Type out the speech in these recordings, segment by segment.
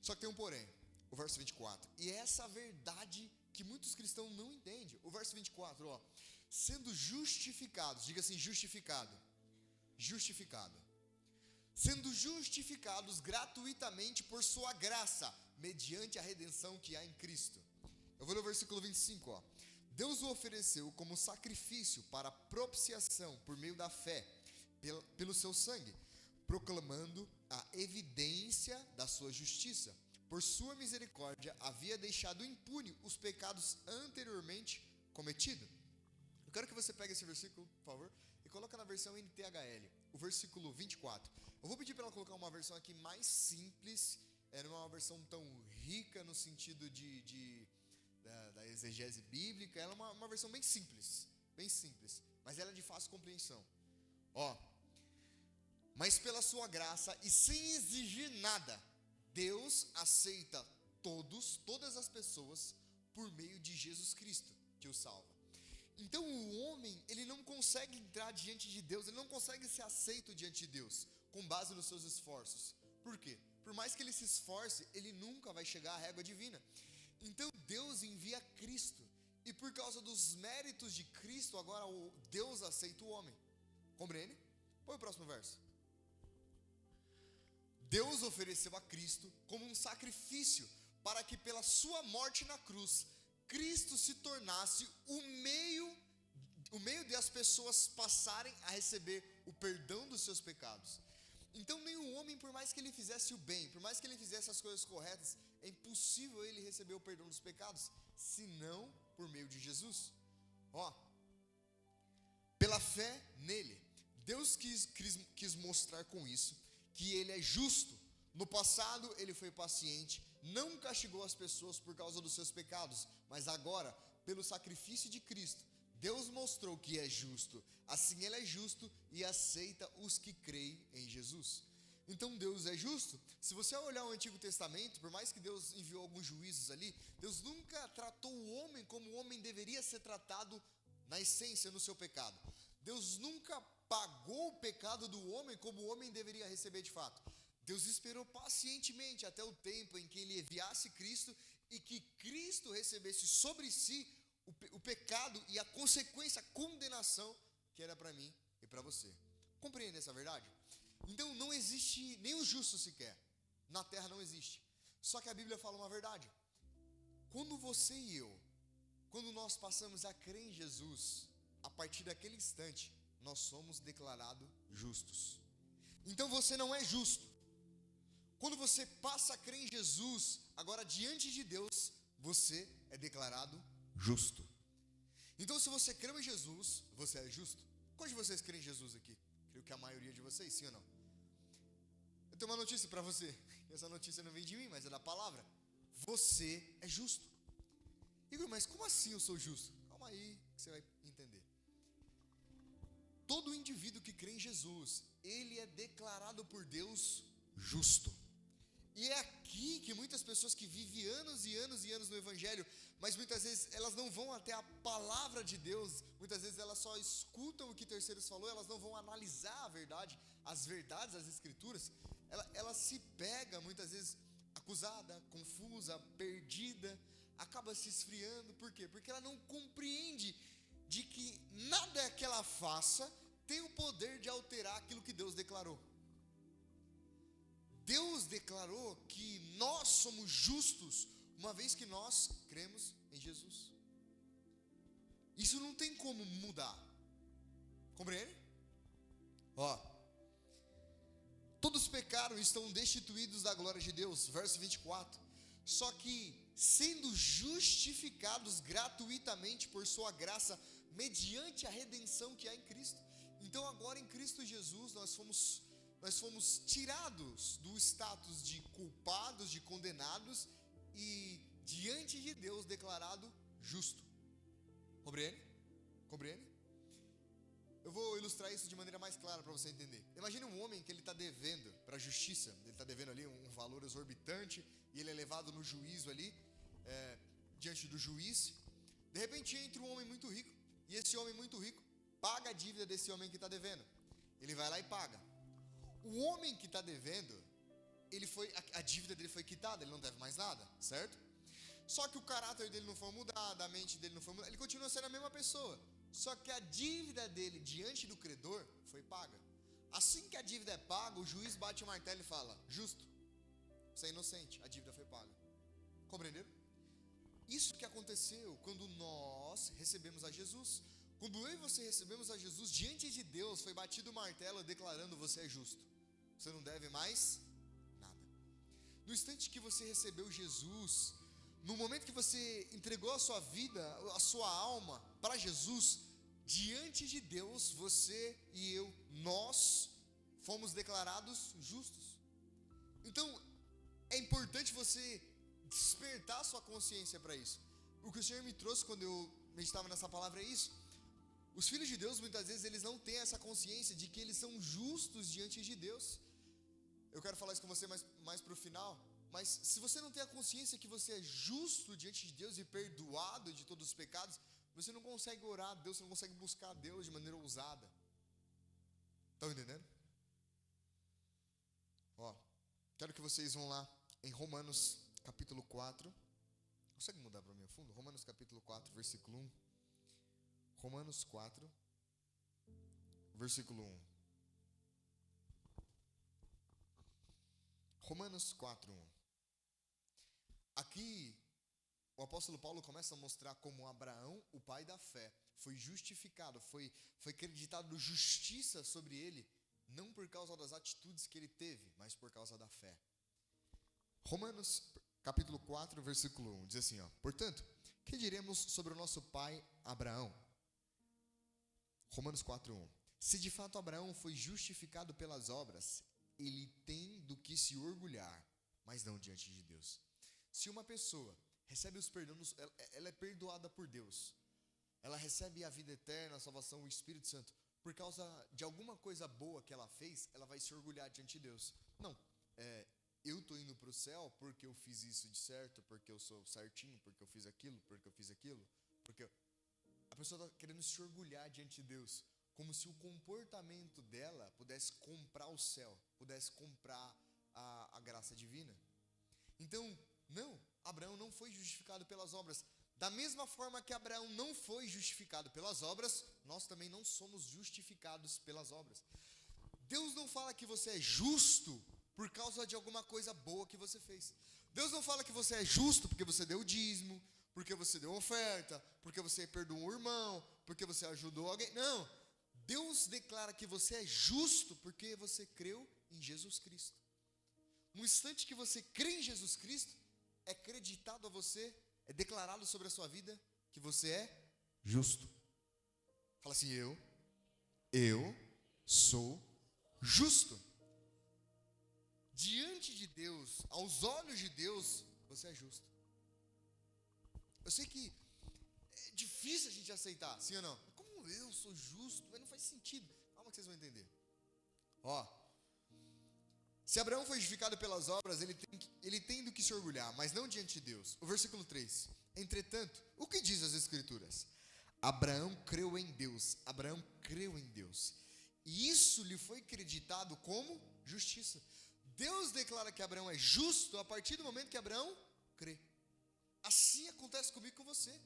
Só que tem um porém, o verso 24. E é essa verdade que muitos cristãos não entendem. O verso 24, ó. Sendo justificados, diga assim, justificado. Justificado. Sendo justificados gratuitamente por sua graça, mediante a redenção que há em Cristo. Eu vou ler o versículo 25, ó. Deus o ofereceu como sacrifício para propiciação por meio da fé, pelo seu sangue, proclamando a evidência da sua justiça. Por sua misericórdia, havia deixado impune os pecados anteriormente cometidos. Eu quero que você pegue esse versículo, por favor, e coloque na versão NTHL, o versículo 24. Eu vou pedir para ela colocar uma versão aqui mais simples, não é uma versão tão rica no sentido da exegese bíblica. Ela é uma versão bem simples, mas ela é de fácil compreensão. Ó, mas pela sua graça e sem exigir nada, Deus aceita todas as pessoas por meio de Jesus Cristo, que o salva. Então o homem, ele não consegue entrar diante de Deus, ele não consegue ser aceito diante de Deus, com base nos seus esforços. Por quê? Por mais que ele se esforce, ele nunca vai chegar à régua divina. Então Deus envia Cristo, e por causa dos méritos de Cristo, agora Deus aceita o homem. Compreende? Põe o próximo verso. Deus ofereceu a Cristo como um sacrifício, para que pela sua morte na cruz, Cristo se tornasse o meio de as pessoas passarem a receber o perdão dos seus pecados. Então nenhum homem, por mais que ele fizesse o bem, por mais que ele fizesse as coisas corretas, é impossível ele receber o perdão dos pecados, senão por meio de Jesus. Ó, pela fé nele, Deus quis mostrar com isso que ele é justo. No passado ele foi paciente, não castigou as pessoas por causa dos seus pecados, mas agora, pelo sacrifício de Cristo, Deus mostrou que é justo. Assim ele é justo e aceita os que creem em Jesus. Então Deus é justo. Se você olhar o Antigo Testamento, por mais que Deus enviou alguns juízos ali, Deus nunca tratou o homem como o homem deveria ser tratado na essência, no seu pecado. Deus nunca pagou o pecado do homem como o homem deveria receber de fato. Deus esperou pacientemente até o tempo em que ele enviasse Cristo e que Cristo recebesse sobre si o pecado e a consequência, a condenação que era para mim e para você. Compreende essa verdade? Então não existe nem o justo sequer. Na terra não existe. Só que a Bíblia fala uma verdade. Quando você e eu, quando nós passamos a crer em Jesus, a partir daquele instante, nós somos declarados justos. Então você não é justo. Quando você passa a crer em Jesus, agora diante de Deus, você é declarado justo. Então se você crê em Jesus, você é justo. Quantos de vocês creem em Jesus aqui? Creio que a maioria de vocês, sim ou não? Eu tenho uma notícia para você. Essa notícia não vem de mim, mas é da palavra. Você é justo. Igor, mas como assim eu sou justo? Calma aí, que você vai entender. Todo indivíduo que crê em Jesus, ele é declarado por Deus justo. E é aqui que muitas pessoas que vivem anos e anos e anos no Evangelho, mas muitas vezes elas não vão até a palavra de Deus, muitas vezes elas só escutam o que terceiros falou, elas não vão analisar a verdade, as verdades das Escrituras, ela se pega muitas vezes acusada, confusa, perdida, acaba se esfriando. Por quê? Porque ela não compreende de que nada que ela faça tem o poder de alterar aquilo que Deus declarou. Deus declarou que nós somos justos, uma vez que nós cremos em Jesus. Isso não tem como mudar. Compreende? Ó, todos pecaram e estão destituídos da glória de Deus, verso 24. Só que, sendo justificados gratuitamente por sua graça, mediante a redenção que há em Cristo. Então agora em Cristo Jesus nós fomos tirados do status de culpados, de condenados, e diante de Deus declarado justo. Compreende? Compreende? Eu vou ilustrar isso de maneira mais clara para você entender. Imagine um homem que ele está devendo para a justiça, ele está devendo ali um valor exorbitante, e ele é levado no juízo ali, diante do juiz. De repente entra um homem muito rico, e esse homem muito rico paga a dívida desse homem que está devendo. Ele vai lá e paga. O homem que está devendo, a dívida dele foi quitada. quitada, ele não deve mais nada, certo? Só que o caráter dele não foi mudado, a mente dele não foi mudada, ele continua sendo a mesma pessoa. Só que a dívida dele diante do credor foi paga. Assim que a dívida é paga, o juiz bate o martelo e fala: justo, você é inocente, a dívida foi paga. Compreenderam? Isso que aconteceu quando nós recebemos a Jesus. Quando eu e você recebemos a Jesus, diante de Deus foi batido o martelo declarando: você é justo, você não deve mais nada. No instante que você recebeu Jesus, no momento que você entregou a sua vida, a sua alma para Jesus, diante de Deus, você e eu, nós fomos declarados justos. Então, é importante você despertar sua consciência para isso. O que o Senhor me trouxe quando eu meditava nessa palavra é isso. Os filhos de Deus, muitas vezes, eles não têm essa consciência de que eles são justos diante de Deus. Eu quero falar isso com você mais para o final. Mas se você não tem a consciência que você é justo diante de Deus e perdoado de todos os pecados, você não consegue orar a Deus, você não consegue buscar a Deus de maneira ousada. Estão entendendo? Ó, quero que vocês vão lá em Romanos capítulo 4. Consegue mudar para mim a fundo? Romanos capítulo 4, versículo 1. Romanos 4, versículo 1. Romanos 4, 1. Aqui, o apóstolo Paulo começa a mostrar como Abraão, o pai da fé, foi justificado, foi acreditado justiça sobre ele, não por causa das atitudes que ele teve, mas por causa da fé. Romanos capítulo 4, versículo 1, diz assim, ó: portanto, que diremos sobre o nosso pai Abraão? Romanos 4, 1. Se de fato Abraão foi justificado pelas obras, ele tem do que se orgulhar, mas não diante de Deus. Se uma pessoa recebe os perdões, ela é perdoada por Deus. Ela recebe a vida eterna, a salvação, o Espírito Santo. Por causa de alguma coisa boa que ela fez, ela vai se orgulhar diante de Deus. Não, eu estou indo para o céu porque eu fiz isso de certo, porque eu sou certinho, porque eu fiz aquilo, porque a pessoa está querendo se orgulhar diante de Deus, como se o comportamento dela pudesse comprar o céu, pudesse comprar a graça divina. Então, não, Abraão não foi justificado pelas obras. Da mesma forma que Abraão não foi justificado pelas obras, nós também não somos justificados pelas obras. Deus não fala que você é justo por causa de alguma coisa boa que você fez. Deus não fala que você é justo porque você deu dízimo, porque você deu oferta, porque você perdoou um irmão, porque você ajudou alguém. Não, Deus declara que você é justo porque você creu em Jesus Cristo. No instante que você crê em Jesus Cristo, é acreditado a você, é declarado sobre a sua vida que você é justo. Fala assim: eu sou justo. Diante de Deus, aos olhos de Deus, você é justo. Eu sei que é difícil a gente aceitar, sim ou não? Como eu sou justo? Mas não faz sentido. Calma que vocês vão entender. Ó, se Abraão foi justificado pelas obras, ele tem do que se orgulhar, mas não diante de Deus. O versículo 3. Entretanto, o que diz as Escrituras? Abraão creu em Deus. Abraão creu em Deus. E isso lhe foi acreditado como justiça. Deus declara que Abraão é justo a partir do momento que Abraão crê. Assim acontece comigo e com você.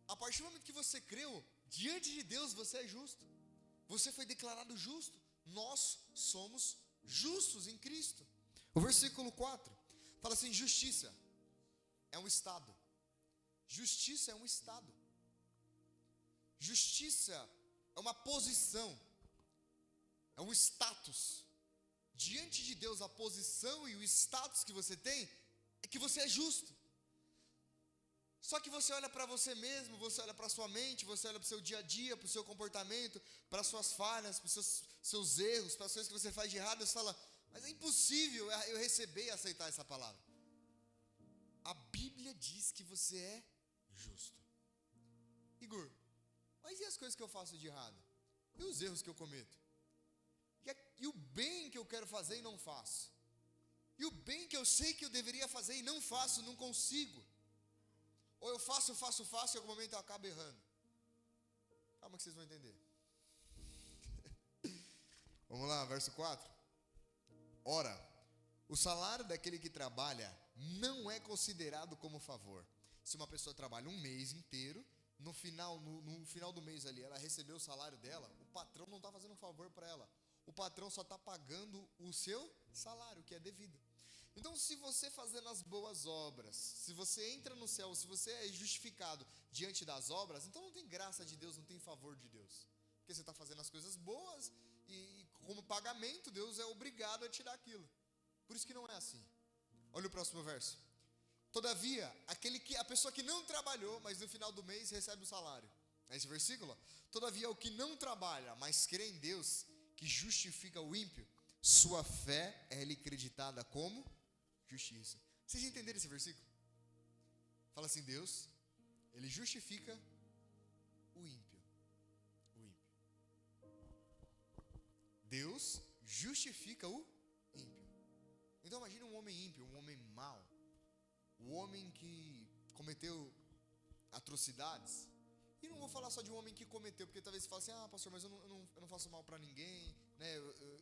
A partir do momento que você creu, diante de Deus você é justo. Você foi declarado justo. Nós somos justos em Cristo. O versículo 4 fala assim: justiça é um estado. Justiça é um estado. Justiça é uma posição. É um status. Diante de Deus, a posição e o status que você tem é que você é justo. Só que você olha para você mesmo, você olha para a sua mente, você olha para o seu dia a dia, para o seu comportamento, para as suas falhas, para os seus erros, para as coisas que você faz de errado, você fala: mas é impossível eu receber e aceitar essa palavra. A Bíblia diz que você é justo. Igor, mas e as coisas que eu faço de errado? E os erros que eu cometo? E o bem que eu quero fazer e não faço? E o bem que eu sei que eu deveria fazer e não faço, não consigo? Ou eu faço, e em algum momento eu acabo errando? Calma que vocês vão entender. Vamos lá, verso 4. Ora, o salário daquele que trabalha não é considerado como favor. Se uma pessoa trabalha um mês inteiro, no final do mês ali, ela recebeu o salário dela, o patrão não está fazendo um favor para ela. O patrão só está pagando o seu salário, que é devido. Então, se você fazendo as boas obras, se você entra no céu, se você é justificado diante das obras, então não tem graça de Deus, não tem favor de Deus. Porque você está fazendo as coisas boas e como pagamento, Deus é obrigado a te dar aquilo. Por isso que não é assim. Olha o próximo verso. Todavia, a pessoa que não trabalhou, mas no final do mês recebe o salário. É esse versículo? Todavia, o que não trabalha, mas crê em Deus, que justifica o ímpio, sua fé é-lhe creditada como justiça. Vocês entenderam esse versículo? Fala assim, Deus, Ele justifica o ímpio. O ímpio. Deus justifica o ímpio. Então imagine um homem ímpio, um homem mau. O homem que cometeu atrocidades. E não vou falar só de um homem que cometeu, porque talvez você fale assim, pastor, mas eu não faço mal para ninguém, né?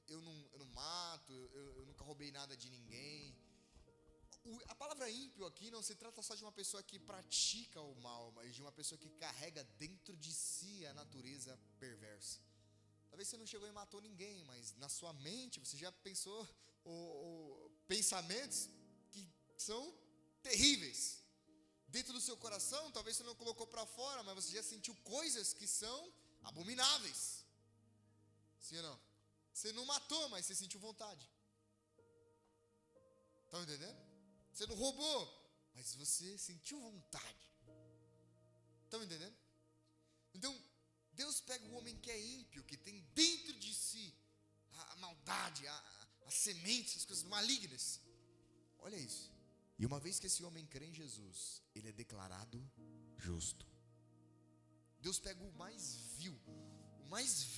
Eu não mato, eu nunca roubei nada de ninguém. A palavra ímpio aqui não se trata só de uma pessoa que pratica o mal, mas de uma pessoa que carrega dentro de si a natureza perversa. Talvez você não chegou e matou ninguém, mas na sua mente você já pensou pensamentos que são terríveis. Dentro do seu coração, talvez você não colocou para fora, mas você já sentiu coisas que são abomináveis. Sim ou não? Você não matou, mas você sentiu vontade. Estão entendendo? Você não roubou, mas você sentiu vontade. Estão entendendo? Então, Deus pega o homem que é ímpio, que tem dentro de si a maldade, as sementes, as coisas malignas. Olha isso. E uma vez que esse homem crê em Jesus, ele é declarado justo. Deus pega o mais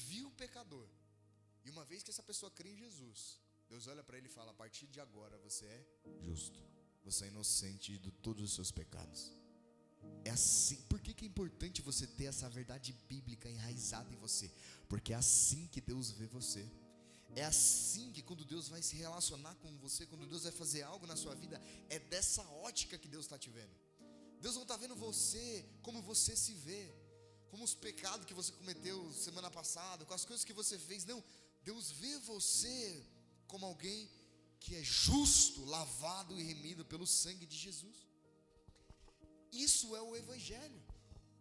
vil pecador. E uma vez que essa pessoa crê em Jesus, Deus olha para ele e fala, a partir de agora você é justo. Você é inocente de todos os seus pecados. É assim. Por que é importante você ter essa verdade bíblica enraizada em você? Porque é assim que Deus vê você. É assim que quando Deus vai se relacionar com você, quando Deus vai fazer algo na sua vida, é dessa ótica que Deus está te vendo. Deus não está vendo você como você se vê, como os pecados que você cometeu semana passada, com as coisas que você fez. Não, Deus vê você como alguém que é justo, lavado e remido pelo sangue de Jesus. Isso é o Evangelho.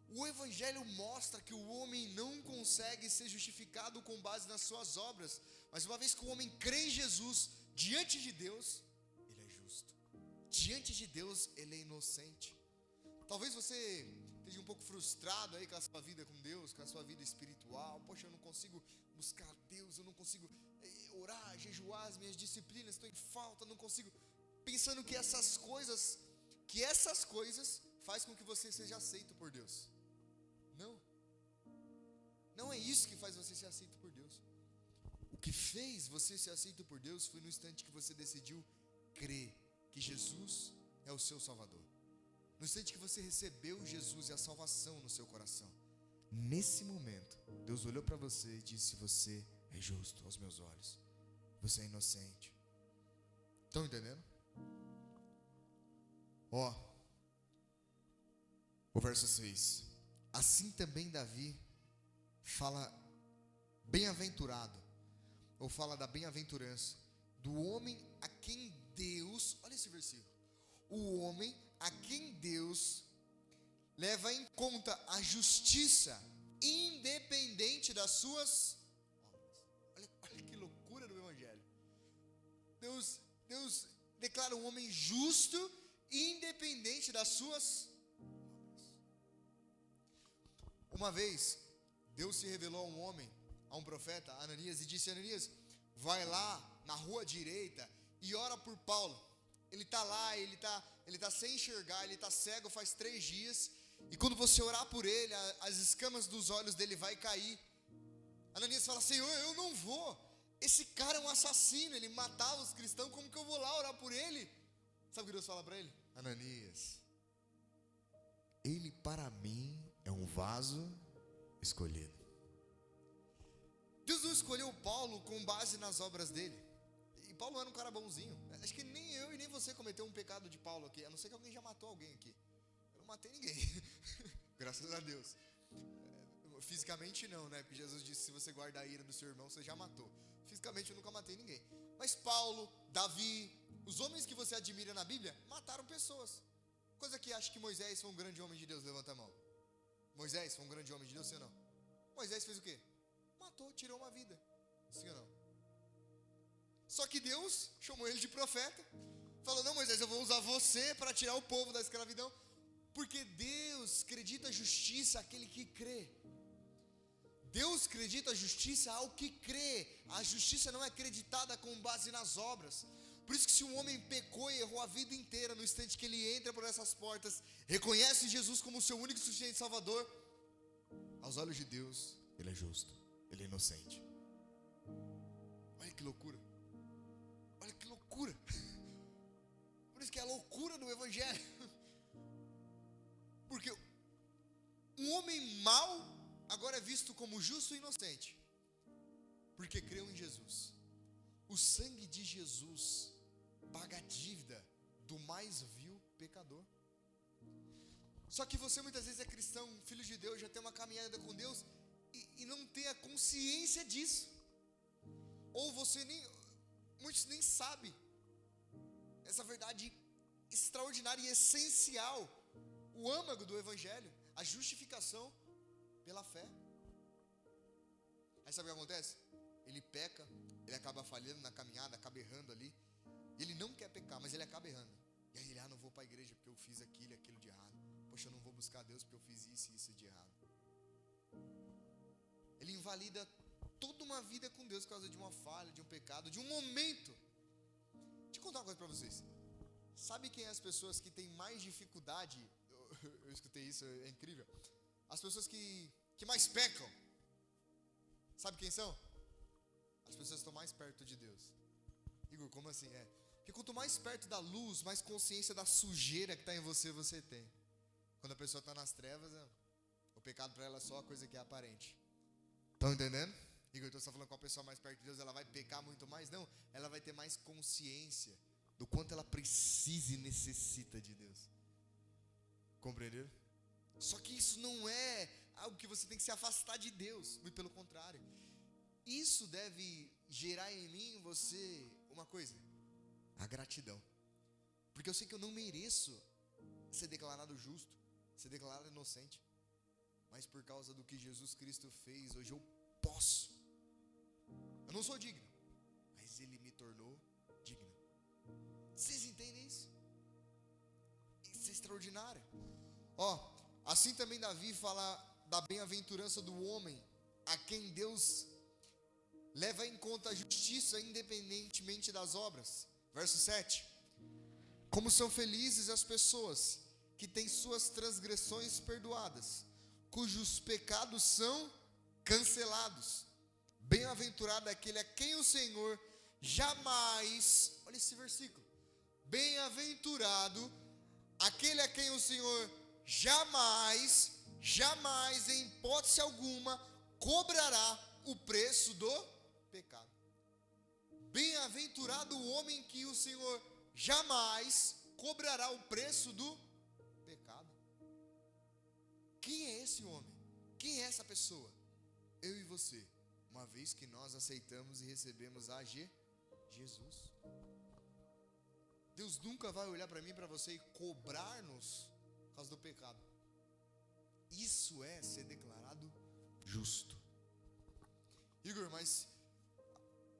O Evangelho mostra que o homem não consegue ser justificado com base nas suas obras, mas uma vez que o homem crê em Jesus, diante de Deus, ele é justo. Diante de Deus, ele é inocente. Talvez você esteja um pouco frustrado aí com a sua vida com Deus, com a sua vida espiritual. Poxa, eu não consigo buscar Deus, eu não consigo orar, jejuar, as minhas disciplinas estão em falta, não consigo. Pensando que essas coisas faz com que você seja aceito por Deus. Não é isso que faz você ser aceito por Deus. O que fez você ser aceito por Deus foi no instante que você decidiu crer que Jesus é o seu Salvador. No instante que você recebeu Jesus e a salvação no seu coração. Nesse momento, Deus olhou para você e disse, você é justo aos meus olhos. Você é inocente. Estão entendendo? O verso 6. Assim também Davi fala bem-aventurado, ou fala da bem-aventurança, do homem a quem Deus, olha esse versículo, o homem a quem Deus leva em conta a justiça, independente das suas obras. Olha que loucura do Evangelho. Deus declara um homem justo, independente das suas obras. Uma vez, Deus se revelou a um homem, a um profeta, Ananias, e disse, Ananias, vai lá na rua direita e ora por Paulo. Ele está lá, ele está sem enxergar, ele está cego faz 3 dias, e quando você orar por ele, as escamas dos olhos dele vai cair. Ananias fala, Senhor, eu não vou, esse cara é um assassino, ele matava os cristãos, como que eu vou lá orar por ele? Sabe o que Deus fala para ele? Ananias, ele para mim é um vaso escolhido. Deus não escolheu Paulo com base nas obras dele. E Paulo era um cara bonzinho. Acho que nem eu e nem você cometeu um pecado de Paulo aqui, a não ser que alguém já matou alguém aqui. Eu não matei ninguém, graças a Deus. Fisicamente não, né? Porque Jesus disse, se você guardar a ira do seu irmão, você já matou. Fisicamente eu nunca matei ninguém. Mas Paulo, Davi, os homens que você admira na Bíblia, mataram pessoas. Coisa que acha que Moisés foi um grande homem de Deus, levanta a mão. Moisés foi um grande homem de Deus, sim ou não? Moisés fez o quê? Matou, tirou uma vida, sim ou não? Só que Deus chamou ele de profeta. Falou, não, Moisés, eu vou usar você para tirar o povo da escravidão. Porque Deus acredita a justiça àquele que crê. Deus acredita a justiça ao que crê. A justiça não é acreditada com base nas obras. Por isso que se um homem pecou e errou a vida inteira, no instante que ele entra por essas portas, reconhece Jesus como seu único e suficiente Salvador, aos olhos de Deus, ele é justo, ele é inocente. Olha que loucura. Olha que loucura. Por isso que é a loucura do Evangelho. Porque um homem mau agora é visto como justo e inocente, porque creu em Jesus. O sangue de Jesus paga a dívida do mais vil pecador. Só que você muitas vezes é cristão, filho de Deus, já tem uma caminhada com Deus e não tem a consciência disso. Ou muitos nem sabem essa verdade extraordinária e essencial, o âmago do Evangelho, a justificação pela fé. Aí sabe o que acontece? Ele peca, ele acaba falhando na caminhada, acaba errando ali. Ele não quer pecar, mas ele acaba errando. E aí ele, não vou para a igreja porque eu fiz aquilo e aquilo de errado. Poxa, eu não vou buscar Deus porque eu fiz isso e isso de errado. Ele invalida toda uma vida com Deus por causa de uma falha, de um pecado, de um momento. Deixa eu contar uma coisa para vocês. Sabe quem é as pessoas que têm mais dificuldade? Eu escutei isso, é incrível. As pessoas que mais pecam. Sabe quem são? As pessoas que estão mais perto de Deus. Igor, como assim? Porque quanto mais perto da luz, mais consciência da sujeira que está em você tem. Quando a pessoa está nas trevas, o pecado para ela é só a coisa que é aparente. Estão entendendo? Igor, então você está falando que uma pessoa mais perto de Deus, ela vai pecar muito mais? Não, ela vai ter mais consciência do quanto ela precisa e necessita de Deus. Compreenderam? Só que isso não é algo que você tem que se afastar de Deus, muito pelo contrário. Isso deve gerar em mim e em você uma coisa, a gratidão. Porque eu sei que eu não mereço ser declarado justo, ser declarado inocente, mas por causa do que Jesus Cristo fez, hoje eu posso. Eu não sou digno, mas Ele me tornou digno. Vocês entendem isso? Isso é extraordinário. Assim também Davi fala da bem-aventurança do homem a quem Deus leva em conta a justiça independentemente das obras. Verso 7. Como são felizes as pessoas que têm suas transgressões perdoadas, cujos pecados são cancelados. Bem-aventurado aquele a quem o Senhor jamais, olha esse versículo, bem-aventurado aquele a quem o Senhor jamais, em hipótese alguma, cobrará o preço do pecado. Bem-aventurado o homem que o Senhor jamais cobrará o preço do pecado. Quem é esse homem? Quem é essa pessoa? Eu e você, uma vez que nós aceitamos e recebemos a Jesus. Deus nunca vai olhar para mim e para você e cobrar-nos por causa do pecado. Isso é ser declarado justo. Igor, mas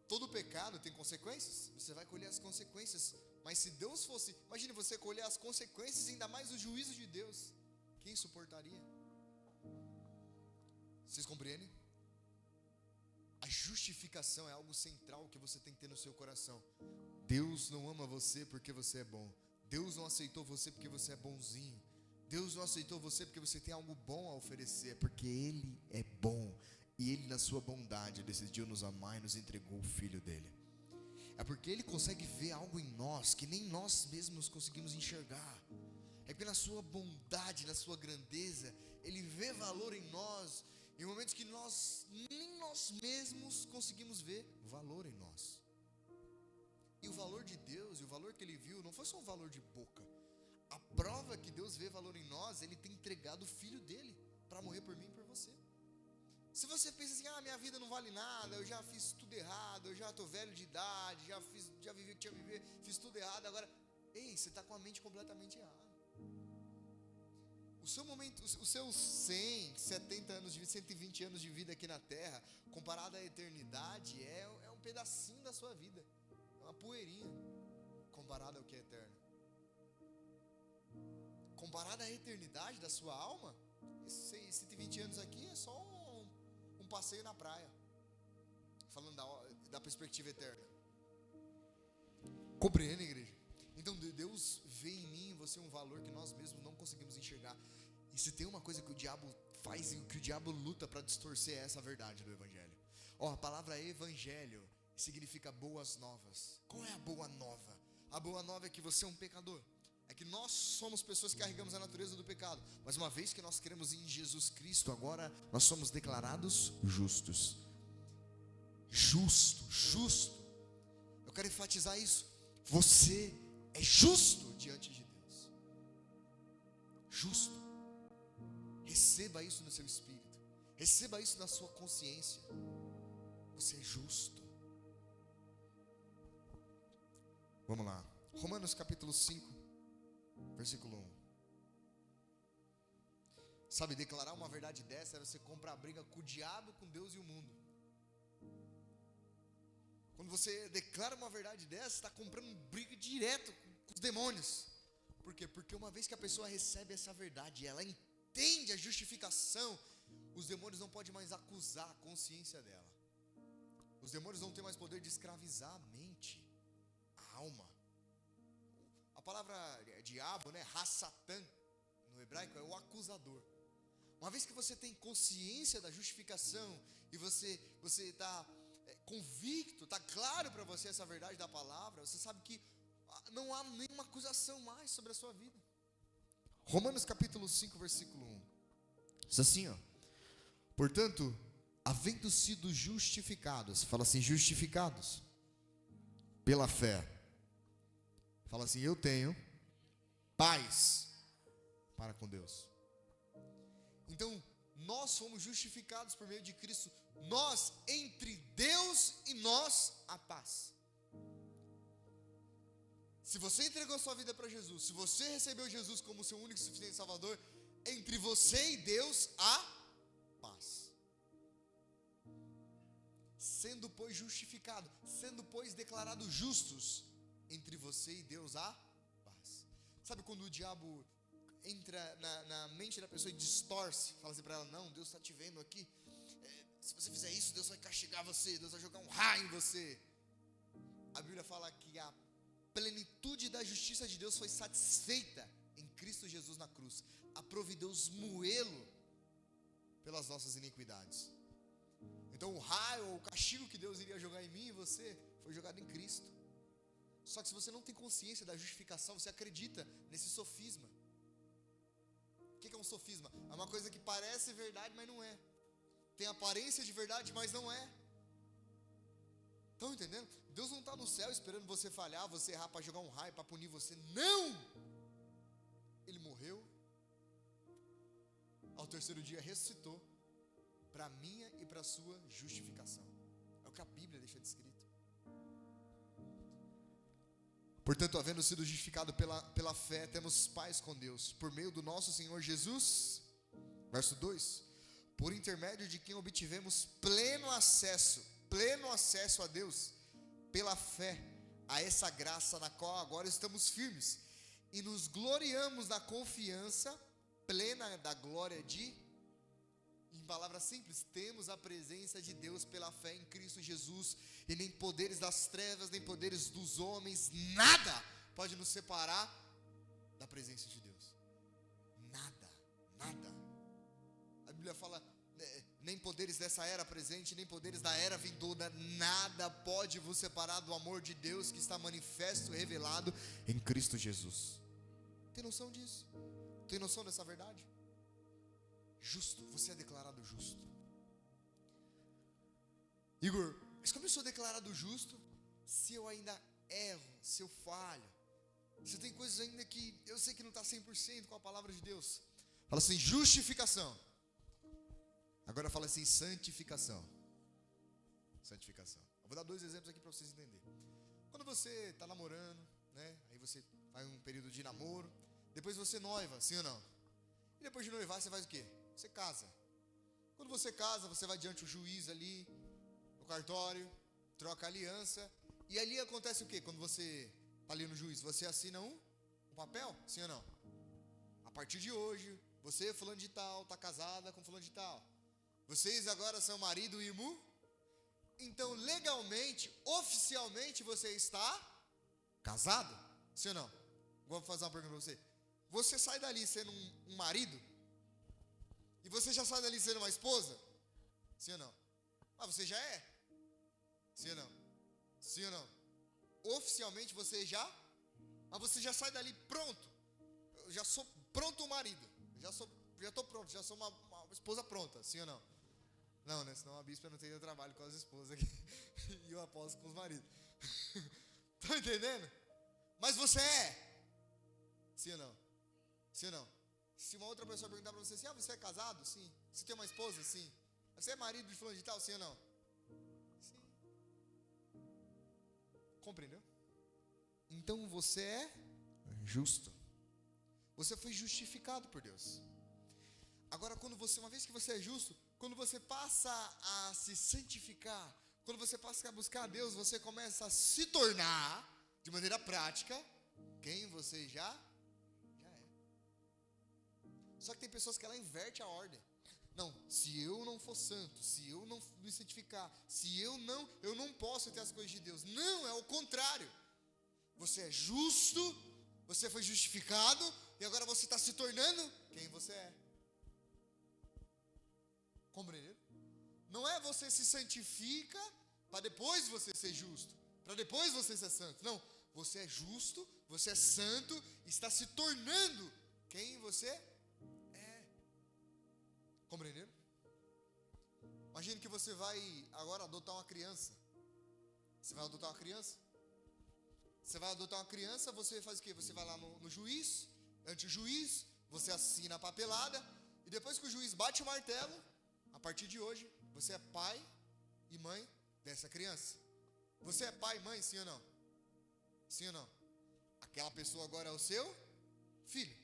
todo pecado tem consequências? Você vai colher as consequências. Mas se Deus fosse, imagine você colher as consequências, ainda mais o juízo de Deus, quem suportaria? Vocês compreendem? A justificação é algo central que você tem que ter no seu coração. Deus não ama você porque você é bom. Deus não aceitou você porque você é bonzinho. Deus não aceitou você porque você tem algo bom a oferecer. É porque Ele é bom. E Ele, na sua bondade, decidiu nos amar e nos entregou o Filho dEle. É porque Ele consegue ver algo em nós que nem nós mesmos conseguimos enxergar. É porque na sua bondade, na sua grandeza, Ele vê valor em nós, em momentos que nem nós mesmos conseguimos ver valor em nós. E o valor de Deus, e o valor que Ele viu, não foi só um valor de boca. A prova que Deus vê valor em nós, Ele tem entregado o Filho dEle para morrer por mim e por você. Se você pensa assim, minha vida não vale nada, eu já fiz tudo errado, eu já estou velho de idade, já vivi o que tinha que viver, fiz tudo errado, agora, ei, você está com a mente completamente errada. Os seus 100, 70 anos de vida, 120 anos de vida aqui na Terra, comparado à eternidade, é um pedacinho da sua vida, é uma poeirinha, comparado ao que é eterno. Comparado à eternidade da sua alma, esses 120 anos aqui é só um passeio na praia, falando da perspectiva eterna. Compreende, igreja? Então Deus vê em mim e em você um valor que nós mesmos não conseguimos enxergar. E se tem uma coisa que o diabo faz e que o diabo luta para distorcer, é essa verdade do Evangelho. A palavra Evangelho significa boas novas. Qual é a boa nova? A boa nova é que você é um pecador. É que nós somos pessoas que carregamos a natureza do pecado. Mas uma vez que nós cremos em Jesus Cristo, agora nós somos declarados justos. Justo. Eu quero enfatizar isso. Você é justo diante de Deus. Justo. Receba isso no seu espírito. Receba isso na sua consciência. Você é justo. Vamos lá. Romanos capítulo 5, versículo 1. Sabe, declarar uma verdade dessa é você comprar briga com o diabo, com Deus e o mundo. Quando você declara uma verdade dessa, você está comprando briga direto com os demônios. Por quê? Porque uma vez que a pessoa recebe essa verdade, ela entende a justificação, os demônios não podem mais acusar a consciência dela. Os demônios não têm mais poder de escravizar a mente, a alma. A palavra diabo, Hassatan, no hebraico, é o acusador. Uma vez que você tem consciência da justificação e você está convicto, está claro para você essa verdade da palavra, você sabe que não há nenhuma acusação mais sobre a sua vida. Romanos capítulo 5, versículo 1. Diz assim, portanto, havendo sido justificados, fala assim, justificados pela fé, fala assim, eu tenho paz para com Deus. Então, nós fomos justificados por meio de Cristo, nós, entre Deus e nós, a paz. Se você entregou sua vida para Jesus, se você recebeu Jesus como seu único e suficiente Salvador, entre você e Deus há paz. Sendo, pois, justificado, sendo, pois, declarados justos, entre você e Deus há paz. Sabe quando o diabo entra na mente da pessoa e distorce, fala assim para ela, não, Deus está te vendo aqui, se você fizer isso, Deus vai castigar você, Deus vai jogar um raio em você. A Bíblia fala que a plenitude da justiça de Deus foi satisfeita em Cristo Jesus na cruz. Aprove Deus moê-lo pelas nossas iniquidades. Então o raio, o castigo que Deus iria jogar em mim e você, foi jogado em Cristo. Só que se você não tem consciência da justificação, você acredita nesse sofisma. O que é um sofisma? É uma coisa que parece verdade, mas não é. Tem aparência de verdade, mas não é. Estão entendendo? Deus não está no céu esperando você falhar, você errar para jogar um raio, para punir você. Não! Ele morreu. Ao terceiro dia ressuscitou. Para a minha e para a sua justificação. É o que a Bíblia deixa descrito. Portanto, havendo sido justificado pela fé, temos paz com Deus, por meio do nosso Senhor Jesus. Verso 2. Por intermédio de quem obtivemos pleno acesso a Deus, pela fé, a essa graça na qual agora estamos firmes, e nos gloriamos na confiança plena da glória em palavras simples, temos a presença de Deus pela fé em Cristo Jesus, e nem poderes das trevas, nem poderes dos homens, nada pode nos separar da presença de Deus. Nada. A Bíblia fala, nem poderes dessa era presente, nem poderes da era vindoura, nada pode vos separar do amor de Deus que está manifesto, revelado em Cristo Jesus. Tem noção disso? Tem noção dessa verdade? Justo, você é declarado justo. Igor, mas como eu sou declarado justo, se eu ainda erro, se eu falho, se tem coisas ainda que eu sei que não está 100% com a palavra de Deus. Fala assim, justificação. Agora fala assim, santificação. Santificação. Eu vou dar 2 exemplos aqui para vocês entenderem. Quando você está namorando, né? Aí você faz um período de namoro. Depois você noiva, sim ou não? E depois de noivar você faz o quê? Você casa. Quando você casa, você vai diante do juiz ali, no cartório, troca a aliança. E ali acontece o quê? Quando você está ali no juiz, você assina um papel, sim ou não? A partir de hoje, você, fulano de tal, está casada com fulano de tal. Vocês agora são marido e mulher. Então, legalmente, oficialmente, você está casado, sim ou não? Vou fazer uma pergunta para você. Você sai dali sendo um marido? E você já sai dali sendo uma esposa? Sim ou não? Ah, você já é? Sim ou não? Sim ou não? Oficialmente você já? Mas você já sai dali pronto. Eu já sou pronto o marido. Já estou pronto, já sou uma esposa pronta, sim ou não? Não, né? Senão a bispa não teria trabalho com as esposas aqui. E o apóstolo com os maridos. Estão entendendo? Mas você é? Sim ou não? Sim ou não? Se uma outra pessoa perguntar para você assim, você é casado? Sim. Você tem uma esposa? Sim. Você é marido de fulano de tal? Sim ou não? Sim. Compreendeu? Então você é justo. Você foi justificado por Deus. Agora, uma vez que você é justo, quando você passa a se santificar, quando você passa a buscar a Deus, você começa a se tornar, de maneira prática, quem você já é. Só que tem pessoas que ela inverte a ordem. Não, se eu não for santo, se eu não me santificar, se eu não posso ter as coisas de Deus. Não, é o contrário. Você é justo, você foi justificado, e agora você está se tornando quem você é. Compreendeu? Não é você se santifica para depois você ser justo, para depois você ser santo. Não, você é justo, você é santo, está se tornando quem você é. Compreenderam? Imagine que você vai agora adotar uma criança. Você vai adotar uma criança? Você vai adotar uma criança, você faz o quê? Você vai lá no juiz, ante o juiz, você assina a papelada, e depois que o juiz bate o martelo, a partir de hoje, você é pai e mãe dessa criança. Você é pai e mãe, sim ou não? Sim ou não? Aquela pessoa agora é o seu filho.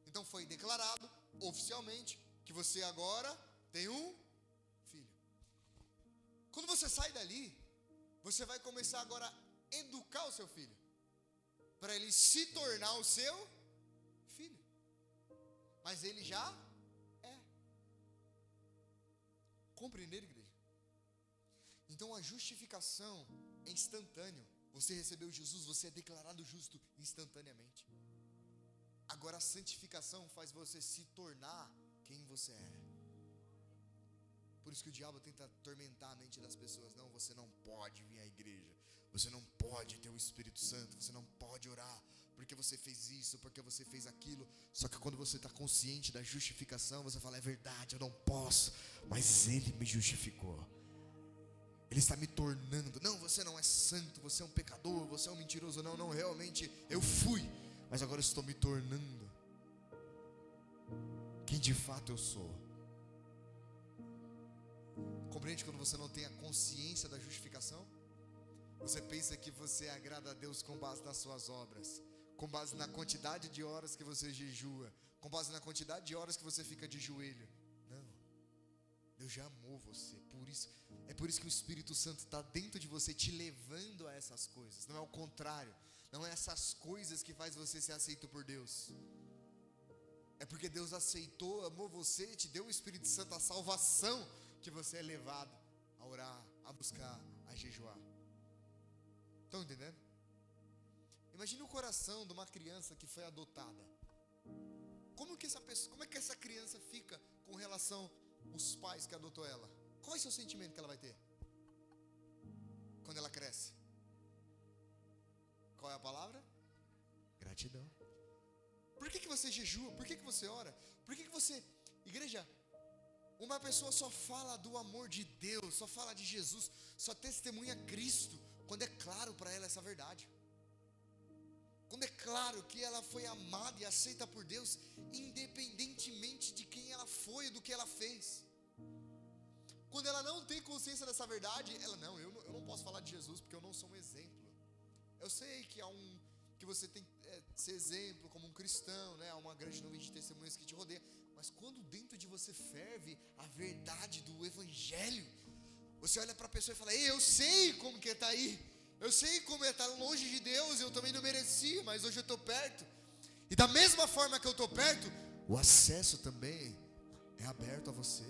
Então foi declarado oficialmente que você agora tem um filho. Quando você sai dali, você vai começar agora a educar o seu filho, para ele se tornar o seu filho. Mas ele já é. Compreender, igreja? Então a justificação é instantânea. Você recebeu Jesus, você é declarado justo instantaneamente. Agora a santificação faz você se tornar quem você é. Por isso que o diabo tenta atormentar a mente das pessoas. Não, você não pode vir à igreja. Você não pode ter o Espírito Santo. Você não pode orar, porque você fez isso, porque você fez aquilo. Só que quando você está consciente da justificação, você fala, é verdade, eu não posso, mas Ele me justificou. Ele está me tornando. Não, você não é santo, você é um pecador, você é um mentiroso. Não, realmente eu fui, mas agora eu estou me tornando quem de fato eu sou. Compreende quando você não tem a consciência da justificação? Você pensa que você agrada a Deus com base nas suas obras, com base na quantidade de horas que você jejua, com base na quantidade de horas que você fica de joelho. Não, Deus já amou você, é por isso que o Espírito Santo está dentro de você, te levando a essas coisas. Não é o contrário, não é essas coisas que faz você ser aceito por Deus. É porque Deus aceitou, amou você, te deu o Espírito Santo, a salvação, que você é levado a orar, a buscar, a jejuar. Estão entendendo? Imagine o coração de uma criança que foi adotada. Como é que essa criança fica com relação aos pais que adotou ela? Qual vai ser o sentimento que ela vai ter quando ela cresce? Qual é a palavra? Gratidão. Por que você jejua? Por que você ora? Por que você... Igreja, uma pessoa só fala do amor de Deus, só fala de Jesus, só testemunha Cristo quando é claro para ela essa verdade. quando é claro que ela foi amada e aceita por Deus, independentemente de quem ela foi e do que ela fez. Quando ela não tem consciência dessa verdade, ela, não, eu não posso falar de Jesus porque eu não sou um exemplo. Eu sei que que você tem que ser exemplo como um cristão, né? Há uma grande nuvem de testemunhas que te rodeia, mas quando dentro de você ferve a verdade do Evangelho, você olha para a pessoa e fala: ei, eu sei como que é estar aí, eu sei como é estar longe de Deus, eu também não merecia, mas hoje eu estou perto. E da mesma forma que eu estou perto, o acesso também é aberto a você,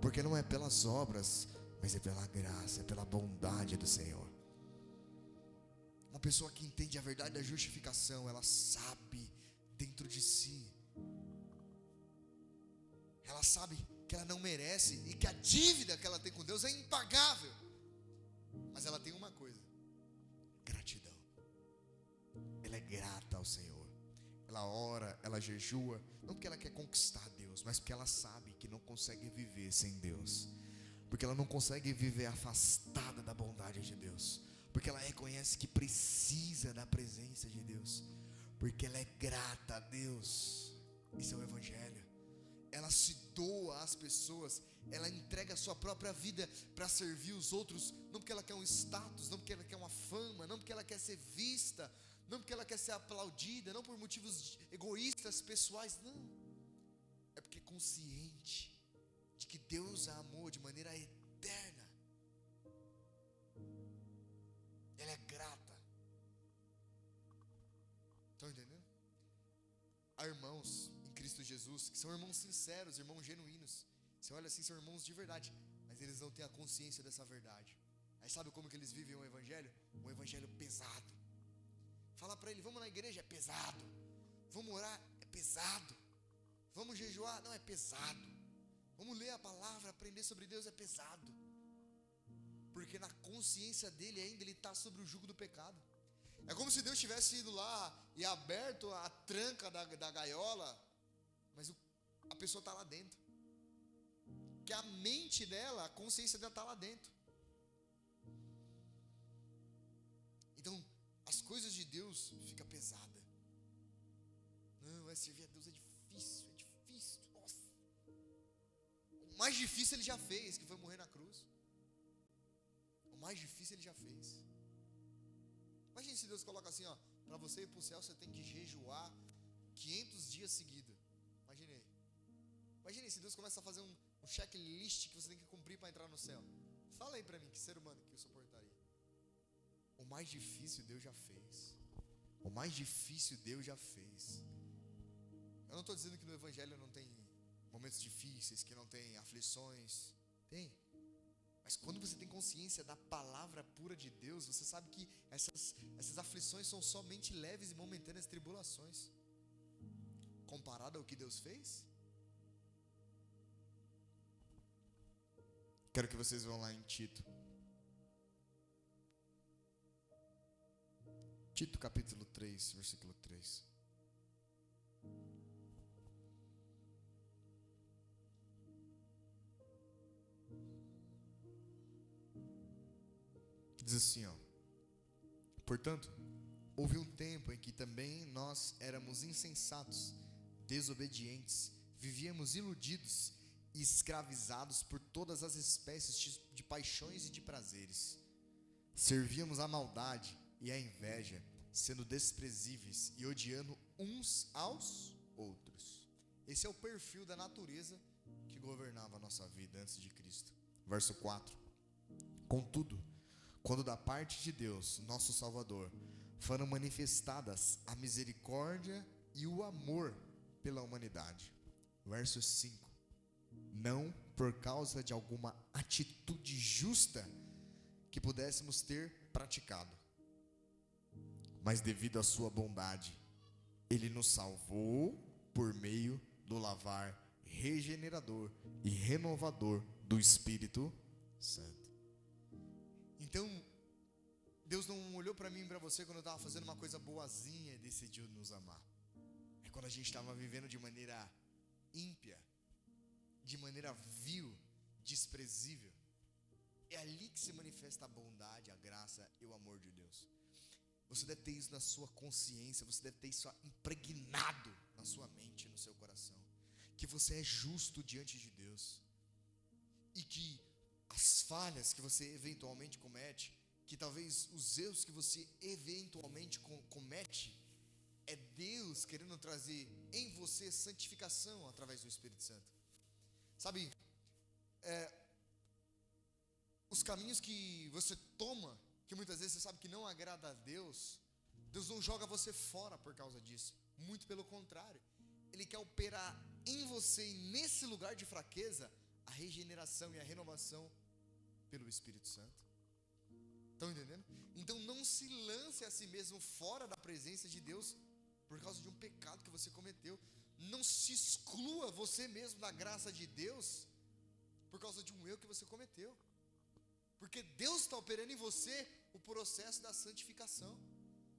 porque não é pelas obras, mas é pela graça, é pela bondade do Senhor. Uma pessoa que entende a verdade da justificação, ela sabe dentro de si, ela sabe que ela não merece e que a dívida que ela tem com Deus é impagável, mas ela tem uma coisa: gratidão. Ela é grata ao Senhor, ela ora, ela jejua, não porque ela quer conquistar Deus, mas porque ela sabe que não consegue viver sem Deus, porque ela não consegue viver afastada da bondade de Deus, porque ela reconhece que precisa da presença de Deus, porque ela é grata a Deus. Isso é o Evangelho. Ela se doa às pessoas, ela entrega a sua própria vida para servir os outros, não porque ela quer um status, não porque ela quer uma fama, não porque ela quer ser vista, não porque ela quer ser aplaudida, não por motivos egoístas, pessoais, não. É porque é consciente de que Deus a amou de maneira eterna. Ela é grata. Estão entendendo? Há irmãos em Cristo Jesus que são irmãos sinceros, irmãos genuínos. Você olha assim, são irmãos de verdade, mas eles não têm a consciência dessa verdade. Aí sabe como que eles vivem o Evangelho? Um Evangelho pesado. Fala para ele: vamos na igreja, é pesado. Vamos orar, é pesado. Vamos jejuar, não, é pesado. Vamos ler a palavra, aprender sobre Deus, é pesado. Porque na consciência dele ainda ele está sobre o jugo do pecado. É como se Deus tivesse ido lá e aberto a tranca da gaiola, mas a pessoa está lá dentro. Que a mente dela, a consciência dela está lá dentro. Então, as coisas de Deus ficam pesadas. Não, servir a Deus é difícil, nossa. O mais difícil ele já fez, que foi morrer na cruz. O mais difícil ele já fez. Imagine se Deus coloca assim, ó: para você ir para o céu você tem que jejuar 500 dias seguidos. Imagine se Deus começa a fazer um checklist que você tem que cumprir para entrar no céu. Fala aí para mim, que ser humano que eu suportaria? O mais difícil Deus já fez. O mais difícil Deus já fez. Eu não estou dizendo que no Evangelho não tem momentos difíceis, que não tem aflições. Tem. Mas quando você tem consciência da palavra pura de Deus, você sabe que essas aflições são somente leves e momentâneas tribulações, comparado ao que Deus fez. Quero que vocês vão lá em Tito. Tito capítulo 3, versículo 3. Diz assim, ó: portanto, houve um tempo em que também nós éramos insensatos, desobedientes, vivíamos iludidos e escravizados por todas as espécies de paixões e de prazeres. Servíamos à maldade e à inveja, sendo desprezíveis e odiando uns aos outros. Esse é o perfil da natureza que governava a nossa vida antes de Cristo. Verso 4. Contudo, quando da parte de Deus, nosso Salvador, foram manifestadas a misericórdia e o amor pela humanidade. Verso 5. Não por causa de alguma atitude justa que pudéssemos ter praticado, mas devido à sua bondade, Ele nos salvou por meio do lavar regenerador e renovador do Espírito Santo. Então, Deus não olhou para mim e para você quando eu estava fazendo uma coisa boazinha e decidiu nos amar. É quando a gente estava vivendo de maneira ímpia, de maneira vil, desprezível. É ali que se manifesta a bondade, a graça e o amor de Deus. Você deve ter isso na sua consciência, você deve ter isso impregnado na sua mente, no seu coração, que você é justo diante de Deus, e que as falhas que você eventualmente comete, que talvez os erros que você eventualmente comete, é Deus querendo trazer em você santificação através do Espírito Santo. Sabe, os caminhos que você toma, que muitas vezes você sabe que não agrada a Deus, Deus não joga você fora por causa disso. Muito pelo contrário, Ele quer operar em você, e nesse lugar de fraqueza, a regeneração e a renovação pelo Espírito Santo. Estão entendendo? Então não se lance a si mesmo fora da presença de Deus por causa de um pecado que você cometeu. Não se exclua você mesmo da graça de Deus por causa de um erro que você cometeu, porque Deus está operando em você o processo da santificação.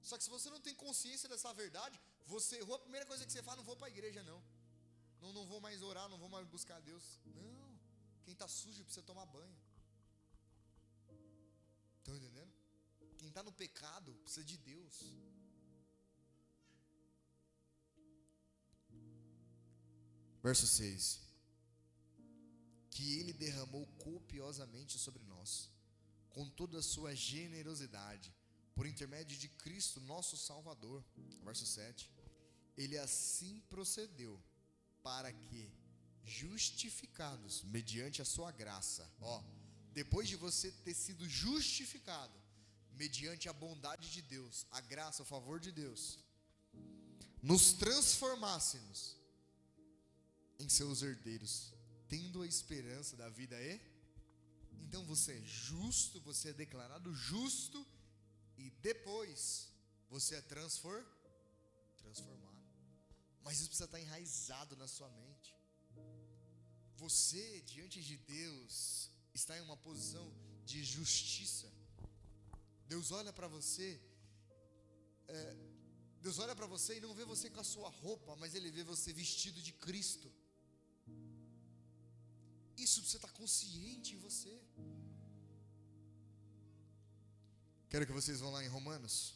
Só que se você não tem consciência dessa verdade, você errou, a primeira coisa que você fala: não vou para a igreja não vou mais orar, não vou mais buscar a Deus. Não, quem está sujo precisa tomar banho. Estão entendendo? Quem está no pecado precisa de Deus. Verso 6: que Ele derramou copiosamente sobre nós, com toda a sua generosidade, por intermédio de Cristo nosso Salvador. Verso 7: Ele assim procedeu, para que, justificados mediante a sua graça, depois de você ter sido justificado mediante a bondade de Deus, a graça, o favor de Deus, nos transformássemos em seus herdeiros, tendo a esperança da vida Então você é justo, você é declarado justo, e depois você é transformado. Mas isso precisa estar enraizado na sua mente. Você, diante de Deus, está em uma posição de justiça. Deus olha para você, e não vê você com a sua roupa, mas Ele vê você vestido de Cristo. Isso precisa estar consciente em você. Quero que vocês vão lá em Romanos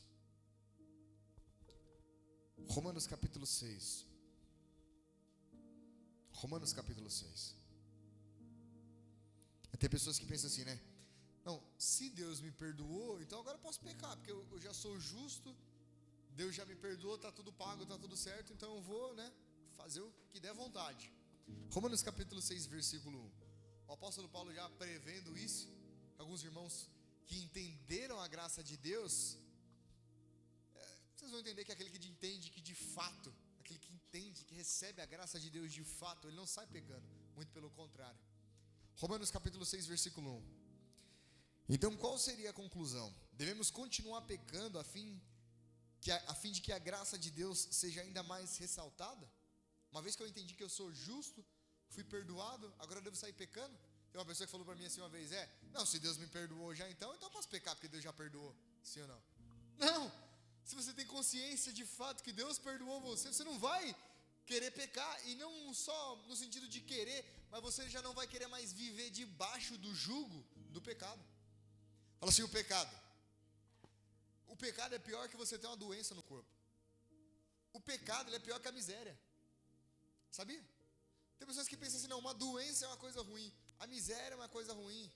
capítulo 6. Romanos capítulo 6. Tem pessoas que pensam assim, né? Não, se Deus me perdoou, então agora eu posso pecar, porque eu já sou justo, Deus já me perdoou, está tudo pago, está tudo certo, então eu vou, fazer o que der vontade. Romanos capítulo 6, versículo 1. O apóstolo Paulo, já prevendo isso, alguns irmãos que entenderam a graça de Deus, vocês vão entender que aquele que entende que de fato, aquele que entende, que recebe a graça de Deus de fato, ele não sai pecando, muito pelo contrário. Romanos capítulo 6, versículo 1. Então qual seria a conclusão? Devemos continuar pecando a fim de que a graça de Deus seja ainda mais ressaltada? Uma vez que eu entendi que eu sou justo, fui perdoado, agora eu devo sair pecando? Tem uma pessoa que falou para mim assim uma vez: não, se Deus me perdoou já, então eu posso pecar, porque Deus já perdoou. Sim ou não? Não! Se você tem consciência de fato que Deus perdoou você não vai querer pecar, e não só no sentido de querer, mas você já não vai querer mais viver debaixo do jugo do pecado. Fala assim: o pecado é pior que você ter uma doença no corpo. O pecado, ele é pior que a miséria. Sabia? Tem pessoas que pensam assim: não, uma doença é uma coisa ruim, a miséria é uma coisa ruim,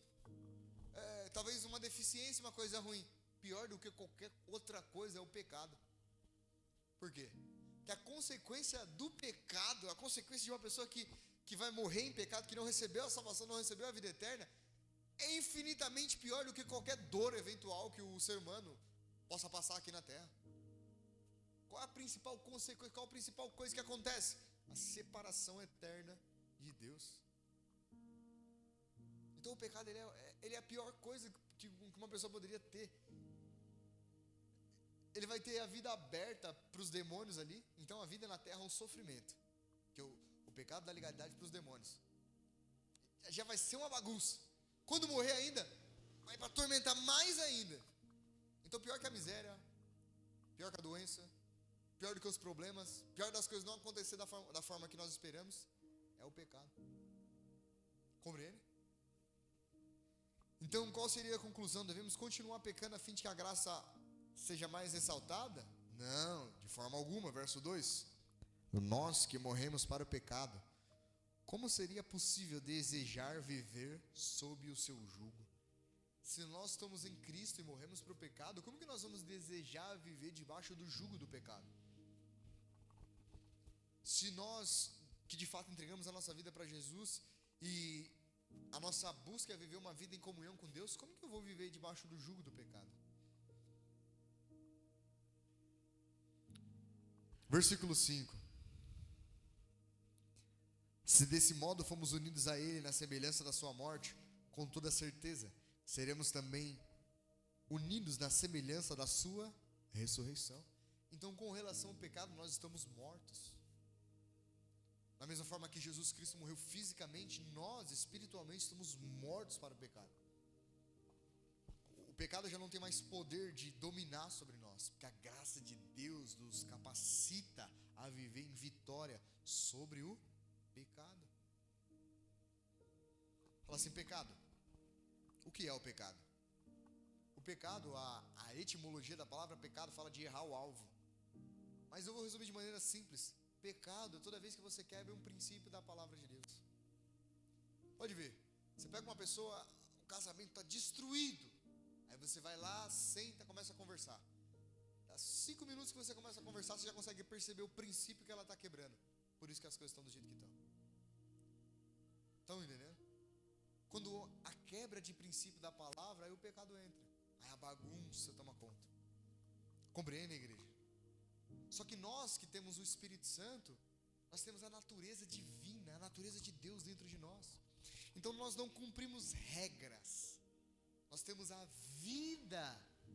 talvez uma deficiência é uma coisa ruim. Pior do que qualquer outra coisa é o pecado. Por quê? Porque a consequência do pecado, a consequência de uma pessoa que vai morrer em pecado, que não recebeu a salvação, não recebeu a vida eterna, é infinitamente pior do que qualquer dor eventual que o ser humano possa passar aqui na terra. Qual é a principal consequência, qual a principal coisa que acontece? A separação eterna de Deus. Então o pecado, ele é a pior coisa que uma pessoa poderia ter. Ele vai ter a vida aberta para os demônios ali. Então a vida na terra é um sofrimento, que o pecado dá legalidade para os demônios. Já vai ser uma bagunça. Quando morrer ainda, vai para atormentar mais ainda. Então pior que a miséria, pior que a doença, pior do que os problemas, pior das coisas não acontecer da forma que nós esperamos, é o pecado. Compreende? Então qual seria a conclusão? Devemos continuar pecando a fim de que a graça seja mais ressaltada? Não, de forma alguma. Verso 2: nós que morremos para o pecado, como seria possível desejar viver sob o seu jugo? Se nós estamos em Cristo e morremos para o pecado, como que nós vamos desejar viver debaixo do jugo do pecado? Se nós, que de fato entregamos a nossa vida para Jesus e a nossa busca é viver uma vida em comunhão com Deus, como que eu vou viver debaixo do jugo do pecado? Versículo 5: se desse modo fomos unidos a Ele na semelhança da sua morte, com toda certeza seremos também unidos na semelhança da sua ressurreição. Então, com relação ao pecado, nós estamos mortos. Da mesma forma que Jesus Cristo morreu fisicamente, nós espiritualmente estamos mortos para o pecado. O pecado já não tem mais poder de dominar sobre nós, porque a graça de Deus nos capacita a viver em vitória sobre o pecado. Fala assim, pecado. O que é o pecado? O pecado, a etimologia da palavra pecado fala de errar o alvo. Mas eu vou resumir de maneira simples. Pecado é toda vez que você quebra um princípio da palavra de Deus. Pode ver, você pega uma pessoa, o casamento está destruído. Aí você vai lá, senta, começa a conversar. Dá 5 minutos que você começa a conversar, você já consegue perceber o princípio que ela está quebrando. Por isso que as coisas estão do jeito que estão. Estão entendendo? Quando a quebra de princípio da palavra, aí o pecado entra. Aí a bagunça toma conta. Compreende, igreja? Só que nós que temos o Espírito Santo, nós temos a natureza divina, a natureza de Deus dentro de nós. Então nós não cumprimos regras. Nós temos a vida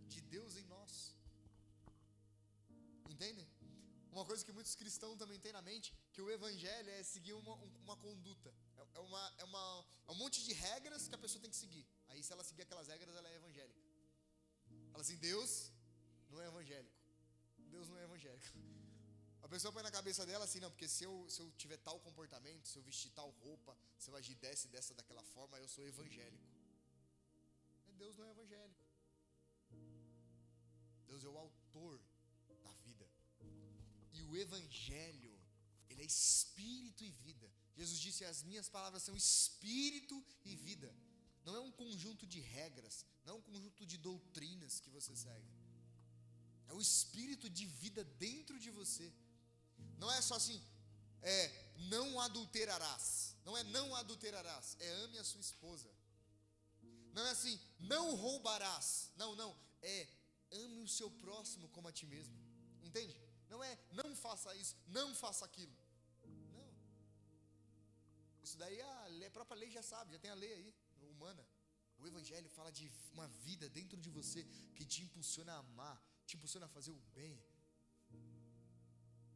de Deus em nós. Entendem? Uma coisa que muitos cristãos também têm na mente, que o evangelho é seguir uma conduta. É um monte de regras que a pessoa tem que seguir. Aí se ela seguir aquelas regras, ela é evangélica. Fala assim, Deus não é evangélico. Deus não é evangélico. A pessoa põe na cabeça dela assim, não, porque se eu tiver tal comportamento, se eu vestir tal roupa, se eu agir dessa daquela forma, eu sou evangélico. Deus não é evangélico. Deus é o autor da vida. E o evangelho, ele é espírito e vida. Jesus disse, as minhas palavras são espírito e vida. Não é um conjunto de regras, não é um conjunto de doutrinas que você segue. É o espírito de vida dentro de você. Não é só assim, não adulterarás. Não é não adulterarás, é ame a sua esposa. Não é assim, não roubarás. Não, é ame o seu próximo como a ti mesmo. Entende? Não é não faça isso, não faça aquilo. Não. Isso daí a própria lei já sabe, já tem a lei aí, humana. O evangelho fala de uma vida dentro de você que te impulsiona a amar, te impulsiona a fazer o bem.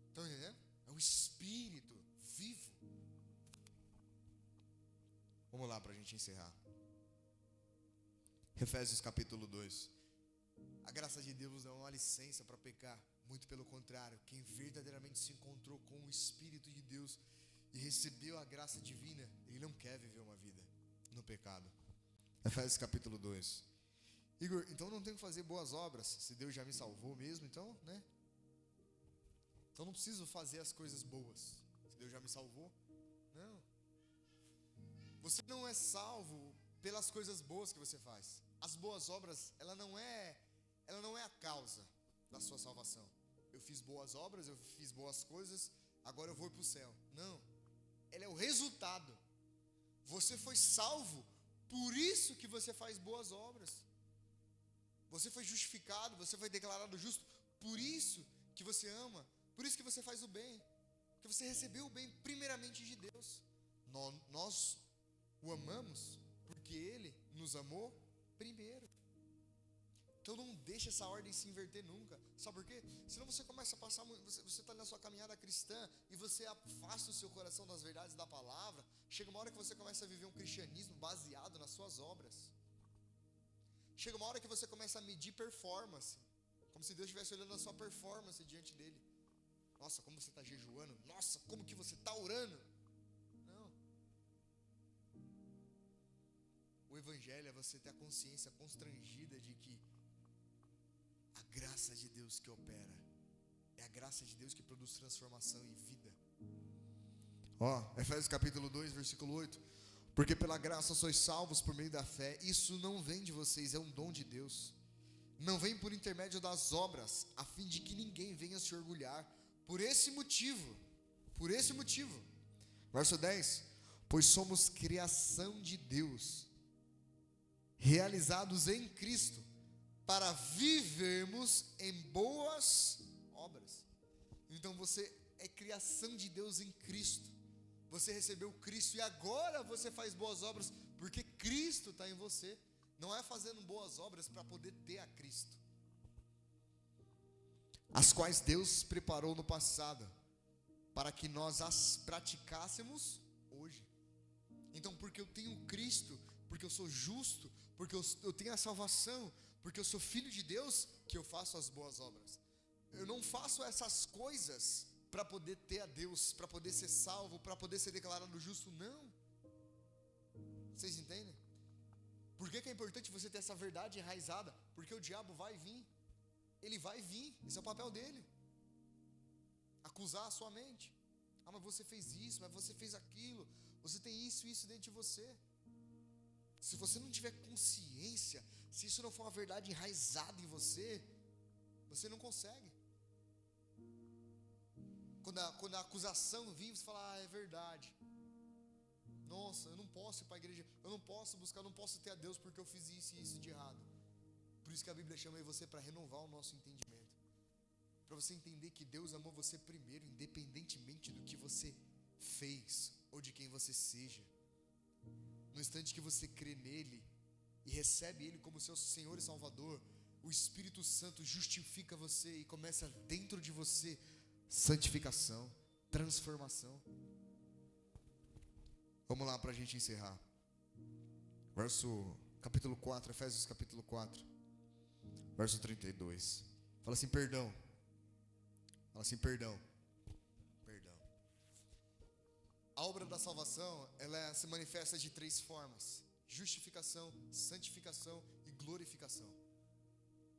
Estão entendendo? É o espírito vivo. Vamos lá para a gente encerrar. Efésios capítulo 2. A graça de Deus não é uma licença para pecar. Muito pelo contrário, quem verdadeiramente se encontrou com o Espírito de Deus e recebeu a graça divina, ele não quer viver uma vida no pecado. Efésios capítulo 2. Igor, então não tenho que fazer boas obras, se Deus já me salvou mesmo, então, né? Então não preciso fazer as coisas boas, se Deus já me salvou. Não. Você não é salvo pelas coisas boas que você faz. As boas obras, ela não é a causa da sua salvação. Eu fiz boas obras, eu fiz boas coisas, agora eu vou para o céu. Não. Ela é o resultado. Você foi salvo, por isso que você faz boas obras. Você foi justificado, você foi declarado justo, por isso que você ama, por isso que você faz o bem, porque você recebeu o bem primeiramente de Deus. Nós o amamos porque Ele nos amou primeiro. Então não deixe essa ordem se inverter nunca. Sabe por quê? Senão você começa a passar, você está na sua caminhada cristã e você afasta o seu coração das verdades da palavra. Chega uma hora que você começa a viver um cristianismo baseado nas suas obras. Chega uma hora que você começa a medir performance, como se Deus estivesse olhando a sua performance diante dele. Nossa, como você está jejuando? Nossa, como que você está orando? Não. O evangelho é você ter a consciência constrangida de que a graça graça de Deus que opera. É a graça de Deus que produz transformação e vida. Efésios capítulo 2, versículo 8. Porque pela graça sois salvos por meio da fé. Isso não vem de vocês, é um dom de Deus. Não vem por intermédio das obras, a fim de que ninguém venha se orgulhar. Por esse motivo, verso 10, pois somos criação de Deus, realizados em Cristo, para vivermos em boas obras. Então você é criação de Deus em Cristo. Você recebeu Cristo e agora você faz boas obras, porque Cristo está em você. Não é fazendo boas obras para poder ter a Cristo, as quais Deus preparou no passado, para que nós as praticássemos hoje. Então, porque eu tenho Cristo, porque eu sou justo, porque eu tenho a salvação, porque eu sou filho de Deus, que eu faço as boas obras. Eu não faço essas coisas para poder ter a Deus, para poder ser salvo, para poder ser declarado justo, não. Vocês entendem? Por que é importante você ter essa verdade enraizada? Porque o diabo vai vir. Ele vai vir, esse é o papel dele. Acusar a sua mente. Mas você fez isso, mas você fez aquilo. Você tem isso e isso dentro de você. Se você não tiver consciência, se isso não for uma verdade enraizada em você, você não consegue. Quando a acusação vir, você fala, é verdade. Nossa, eu não posso ir para a igreja, eu não posso buscar, eu não posso ter a Deus porque eu fiz isso e isso de errado. Por isso que a Bíblia chama você para renovar o nosso entendimento. Para você entender que Deus amou você primeiro, independentemente do que você fez ou de quem você seja. No instante que você crê nele e recebe ele como seu Senhor e Salvador, o Espírito Santo justifica você e começa dentro de você santificação, transformação. Vamos lá para a gente encerrar. Capítulo 4, Efésios capítulo 4, verso 32. Fala assim, perdão. Perdão. A obra da salvação, ela se manifesta de 3 formas: justificação, santificação e glorificação.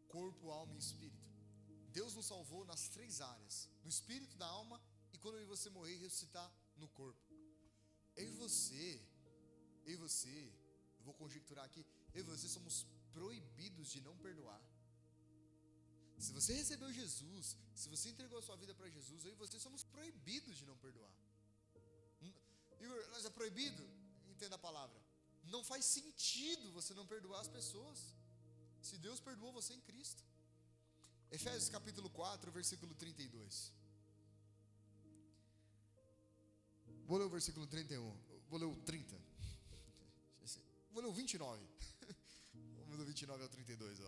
Corpo, alma e espírito. Deus nos salvou nas 3 áreas: no espírito, na alma e quando você morrer e ressuscitar no corpo. Eu e você, eu vou conjecturar aqui, eu e você somos proibidos de não perdoar. Se você recebeu Jesus, se você entregou a sua vida para Jesus, eu e você somos proibidos de não perdoar. Igor, nós é proibido? Entenda a palavra. Não faz sentido você não perdoar as pessoas, se Deus perdoou você em Cristo. Efésios capítulo 4, versículo 32. Vou ler o versículo 31. Vou ler o 30. Vou ler o 29. Vamos do 29 ao 32,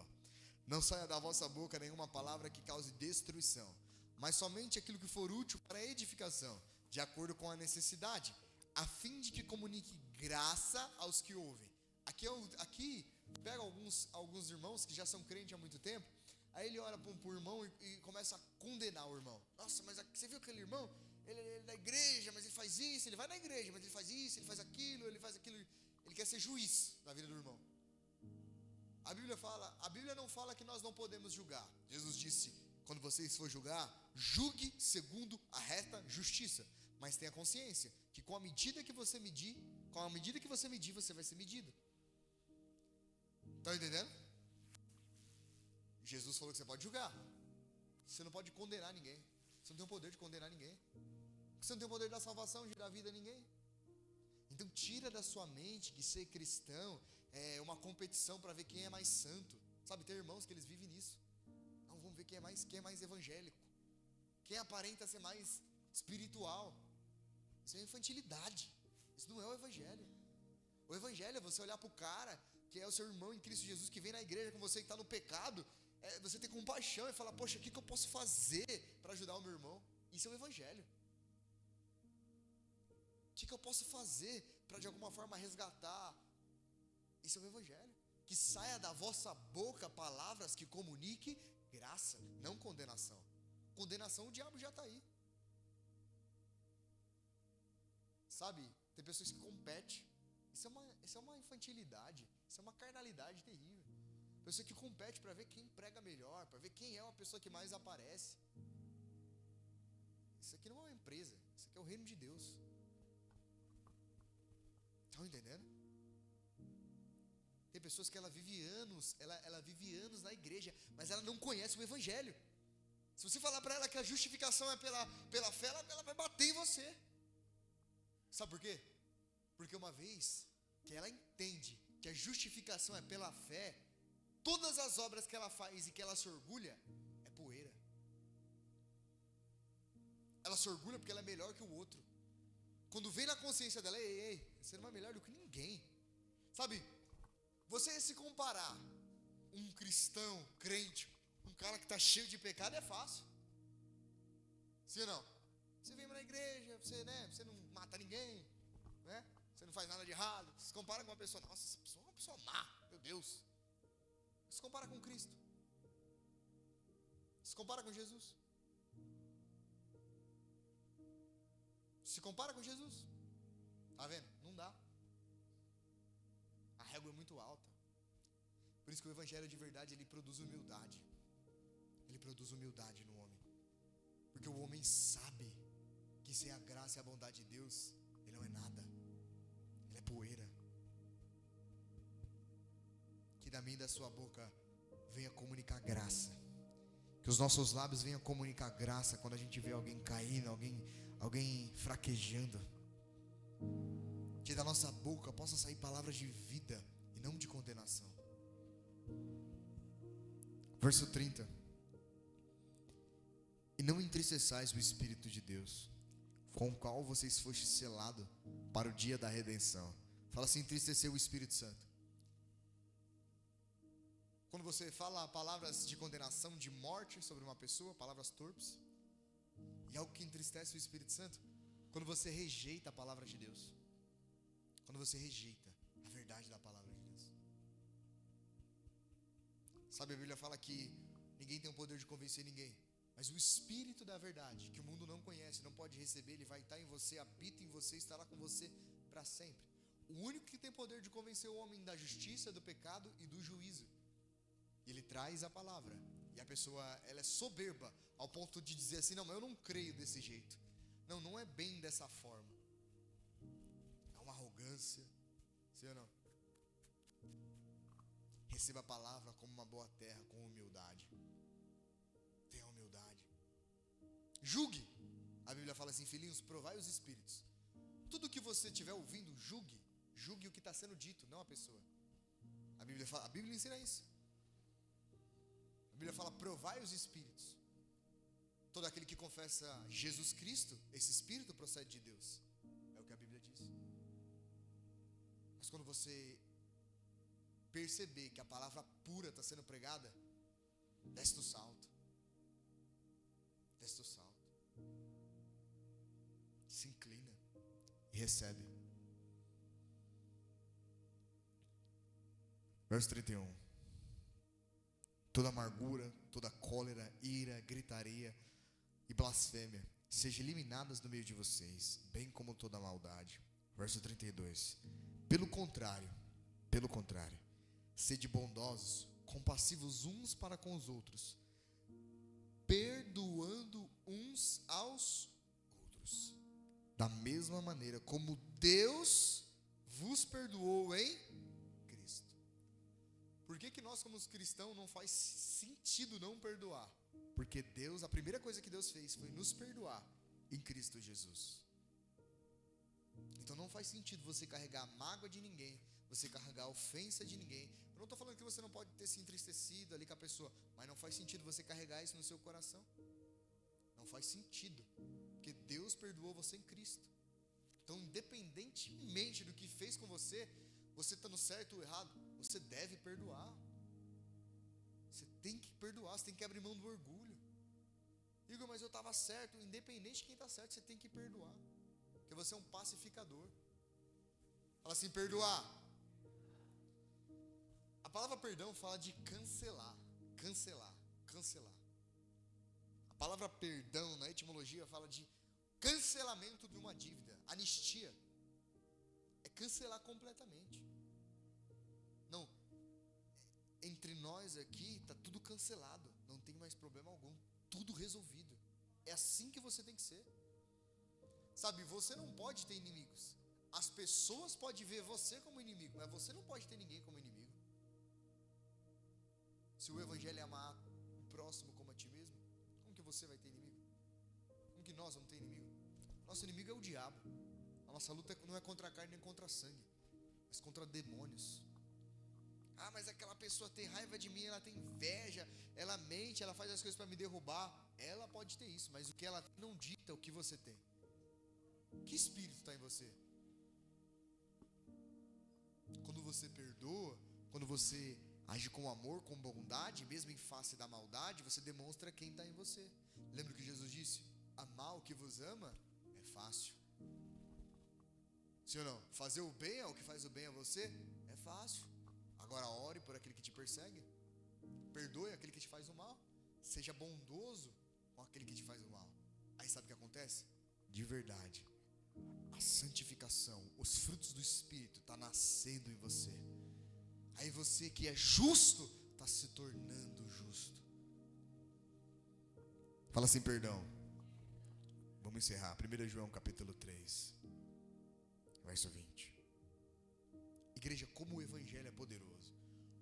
Não saia da vossa boca nenhuma palavra que cause destruição, mas somente aquilo que for útil para a edificação, de acordo com a necessidade, a fim de que comunique graça aos que ouvem. Aqui pega alguns irmãos que já são crentes há muito tempo, aí ele olha para o irmão e começa a condenar o irmão. Nossa, mas você viu aquele irmão? Ele é da igreja, mas ele faz isso, ele vai na igreja, mas ele faz isso, ele faz aquilo, ele quer ser juiz da vida do irmão. A Bíblia não fala que nós não podemos julgar. Jesus disse, quando vocês for julgar, julgue segundo a reta justiça, mas tenha consciência que com a medida que você medir, você vai ser medido. Tá entendendo? Jesus falou que você pode julgar, você não pode condenar ninguém, você não tem o poder de condenar ninguém, você não tem o poder da salvação, de dar vida a ninguém. Então tira da sua mente que ser cristão é uma competição para ver quem é mais santo. Sabe, tem irmãos que eles vivem nisso. Não, vamos ver quem é mais evangélico, quem aparenta ser mais espiritual. Isso é infantilidade. Isso não é o evangelho. O evangelho é você olhar para o cara que é o seu irmão em Cristo Jesus, que vem na igreja com você, que está no pecado, você ter compaixão e falar, poxa, o que eu posso fazer para ajudar o meu irmão? Isso é o evangelho. O que eu posso fazer para de alguma forma resgatar? Isso é o evangelho. Que saia da vossa boca palavras que comuniquem graça, não condenação. Condenação, o diabo já está aí. Sabe, tem pessoas que competem. Isso é uma infantilidade, isso é uma carnalidade terrível. Pessoa que compete para ver quem prega melhor, para ver quem é uma pessoa que mais aparece. Isso aqui não é uma empresa, isso aqui é o reino de Deus. Estão entendendo? Tem pessoas que ela vive anos na igreja, mas ela não conhece o evangelho. Se você falar para ela que a justificação é pela fé, ela vai bater em você. Sabe por quê? Porque uma vez que ela entende que a justificação é pela fé, todas as obras que ela faz e que ela se orgulha, é poeira. Ela se orgulha porque ela é melhor que o outro. Quando vem na consciência dela, ei, você não é melhor do que ninguém. Sabe, você se comparar um cristão, crente, um cara que está cheio de pecado é fácil. Sim ou não? Você vem na igreja, você não mata ninguém, né? Você não faz nada de errado. Você se compara com uma pessoa, nossa, essa pessoa é uma pessoa má, meu Deus. Se compara com Cristo. Se compara com Jesus. Se compara com Jesus. Tá vendo? Não dá. A régua é muito alta. Por isso que o evangelho de verdade, ele produz humildade. Ele produz humildade no homem. Porque o homem sabe que sem a graça e a bondade de Deus, ele não é nada. Ele é poeira. Que da minha e da sua boca venha comunicar graça. Que os nossos lábios venham comunicar graça quando a gente vê alguém caindo, alguém fraquejando. Que da nossa boca possa sair palavras de vida e não de condenação. Verso 30. E não entristeçais o Espírito de Deus, com o qual vocês foste selados para o dia da redenção. Fala assim, entristecer o Espírito Santo. Quando você fala palavras de condenação, de morte sobre uma pessoa, palavras torpes, e algo que entristece o Espírito Santo, quando você rejeita a palavra de Deus, quando você rejeita a verdade da palavra de Deus. Sabe, a Bíblia fala que ninguém tem o poder de convencer ninguém, mas o Espírito da verdade, que o mundo não conhece, não pode receber, ele vai estar em você, habita em você, estará com você para sempre. O único que tem poder de convencer o homem da justiça, do pecado e do juízo. Ele traz a palavra. E a pessoa, ela é soberba ao ponto de dizer assim, não, mas eu não creio desse jeito. Não, não é bem dessa forma. É uma arrogância. Sim ou não? Receba a palavra como uma boa terra, com humildade. Tenha humildade. Julgue. A Bíblia fala assim, filhinhos, provai os espíritos. Tudo que você estiver ouvindo, julgue. Julgue o que está sendo dito, não a pessoa. A Bíblia ensina isso. A Bíblia fala, provai os espíritos. Todo aquele que confessa Jesus Cristo, esse espírito procede de Deus. É o que a Bíblia diz. Mas quando você perceber que a palavra pura está sendo pregada, desce do salto. Desce do salto. Se inclina e recebe. Verso 31. Toda amargura, toda cólera, ira, gritaria e blasfêmia sejam eliminadas do meio de vocês, bem como toda maldade. Verso 32. Pelo contrário, sede bondosos, compassivos uns para com os outros, perdoando uns aos outros, da mesma maneira como Deus vos perdoou em Cristo. Por que nós, como cristãos, não faz sentido não perdoar? Porque Deus, a primeira coisa que Deus fez foi nos perdoar em Cristo Jesus. Então não faz sentido você carregar a mágoa de ninguém, você carregar a ofensa de ninguém. Eu não estou falando que você não pode ter se entristecido ali com a pessoa, mas não faz sentido você carregar isso no seu coração. Não faz sentido, porque Deus perdoou você em Cristo. Então, independentemente do que fez com você estando certo ou errado, você deve perdoar. Você tem que perdoar, você tem que abrir mão do orgulho. Igor, mas eu estava certo. Independente de quem está certo, você tem que perdoar, porque você é um pacificador. Fala assim, perdoar. A palavra perdão fala de cancelar. A palavra perdão na etimologia fala de cancelamento de uma dívida, anistia. É cancelar completamente. Não, entre nós aqui está tudo cancelado, não tem mais problema algum, tudo resolvido. É assim que você tem que ser. Sabe, você não pode ter inimigos. As pessoas podem ver você como inimigo, mas você não pode ter ninguém como inimigo. Se o evangelho é amar o próximo como a ti mesmo, como que você vai ter inimigo? Como que nós vamos ter inimigo? Nosso inimigo é o diabo. A nossa luta não é contra a carne nem contra a sangue, mas contra demônios. Ah, mas aquela pessoa tem raiva de mim, ela tem inveja, ela mente, ela faz as coisas para me derrubar. Ela pode ter isso, mas o que ela não dita o que você tem. Que espírito está em você? Quando você perdoa, quando você age com amor, com bondade, mesmo em face da maldade, você demonstra quem está em você. Lembra que Jesus disse? Amar o que vos ama é fácil. Sim ou não? Fazer o bem é o que faz o bem a você é fácil. Agora ore por aquele que te persegue. Perdoe aquele que te faz o mal. Seja bondoso com aquele que te faz o mal. Aí sabe o que acontece? De verdade, a santificação, os frutos do Espírito está nascendo em você. Aí você que é justo está se tornando justo. Fala assim, perdão. Vamos encerrar. 1 João capítulo 3, verso 20. Igreja, como o evangelho é poderoso.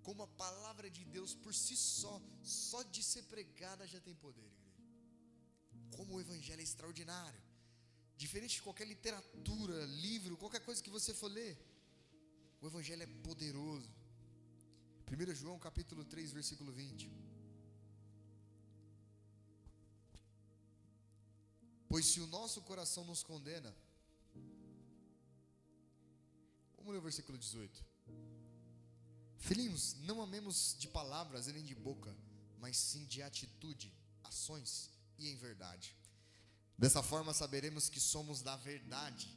Como a palavra de Deus por si só de ser pregada já tem poder, igreja. Como o evangelho é extraordinário. Diferente de qualquer literatura, livro, qualquer coisa que você for ler, o evangelho é poderoso. 1 João capítulo 3, versículo 20. Pois se o nosso coração nos condena, vamos ler o versículo 18. Filhinhos, não amemos de palavras e nem de boca, mas sim de atitude, ações e em verdade. Dessa forma saberemos que somos da verdade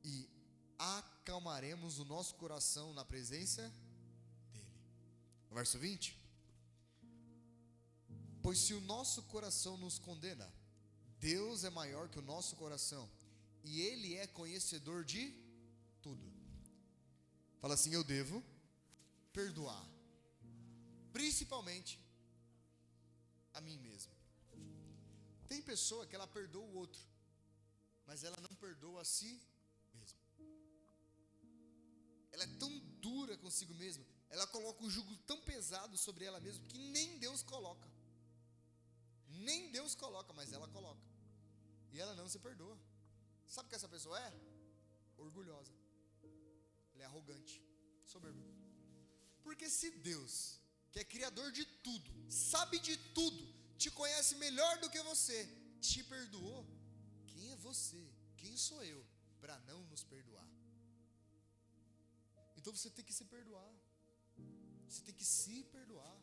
e acalmaremos o nosso coração na presença dele. Verso 20. Pois se o nosso coração nos condena, Deus é maior que o nosso coração e Ele é conhecedor de tudo. Fala assim, eu devo perdoar, principalmente a mim mesmo. Tem pessoa que ela perdoa o outro, mas ela não perdoa a si mesma. Ela é tão dura consigo mesma, ela coloca um jugo tão pesado sobre ela mesma que nem Deus coloca. Nem Deus coloca, mas ela coloca. E ela não se perdoa. Sabe o que essa pessoa é? Orgulhosa. Ela é arrogante, soberba. Porque se Deus, que é criador de tudo, sabe de tudo, te conhece melhor do que você, te perdoou, quem é você? Quem sou eu para não nos perdoar? Então você tem que se perdoar. Você tem que se perdoar.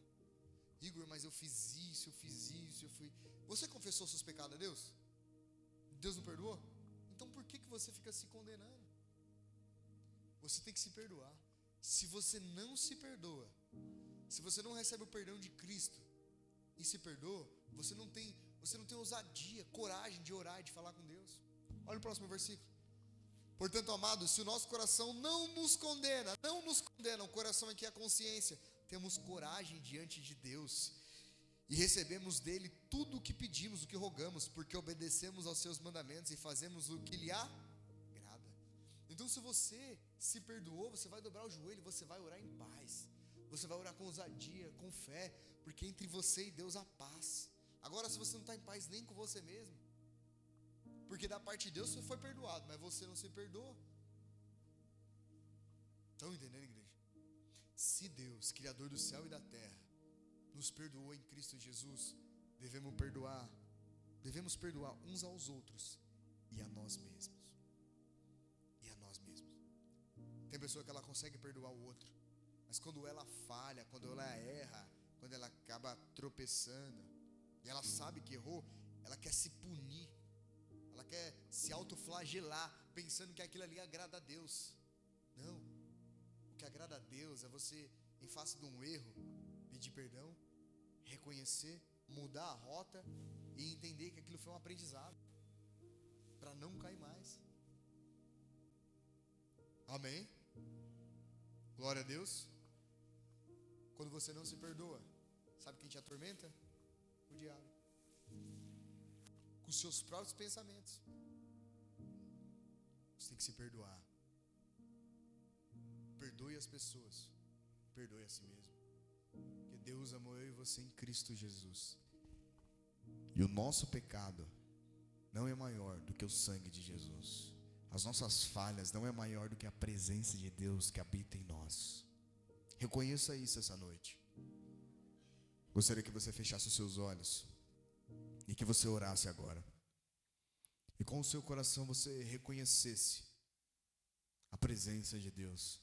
Igor, mas eu fiz isso, eu fui... Você confessou seus pecados a Deus? Deus não perdoou? Então por que você fica se condenando? Você tem que se perdoar. Se você não se perdoa, se você não recebe o perdão de Cristo e se perdoa, você não tem ousadia, coragem de orar e de falar com Deus. Olha o próximo versículo. Portanto, amados, se o nosso coração não nos condena, o coração aqui é a consciência, temos coragem diante de Deus e recebemos dele tudo o que pedimos, o que rogamos, porque obedecemos aos seus mandamentos e fazemos o que lhe agrada. Então, se você se perdoou, você vai dobrar o joelho, você vai orar em paz, você vai orar com ousadia, com fé, porque entre você e Deus há paz. Agora, se você não está em paz nem com você mesmo, porque da parte de Deus você foi perdoado, mas você não se perdoa. Estão entendendo, igreja? Se Deus, Criador do céu e da terra, nos perdoou em Cristo Jesus, devemos perdoar uns aos outros e a nós mesmos. Tem pessoa que ela consegue perdoar o outro, mas quando ela falha, quando ela erra, quando ela acaba tropeçando, e ela sabe que errou, ela quer se punir, ela quer se autoflagelar, pensando que aquilo ali agrada a Deus. Não, o que agrada a Deus é você, em face de um erro, pedir perdão, reconhecer, mudar a rota e entender que aquilo foi um aprendizado, para não cair mais. Amém? Glória a Deus. Quando você não se perdoa, sabe quem te atormenta? O diabo. Com os seus próprios pensamentos. Você tem que se perdoar. Perdoe as pessoas. Perdoe a si mesmo. Porque Deus amou eu e você em Cristo Jesus. E o nosso pecado não é maior do que o sangue de Jesus. As nossas falhas não é maior do que a presença de Deus que habita em nós. Reconheça isso essa noite. Gostaria que você fechasse os seus olhos e que você orasse agora. E com o seu coração você reconhecesse a presença de Deus.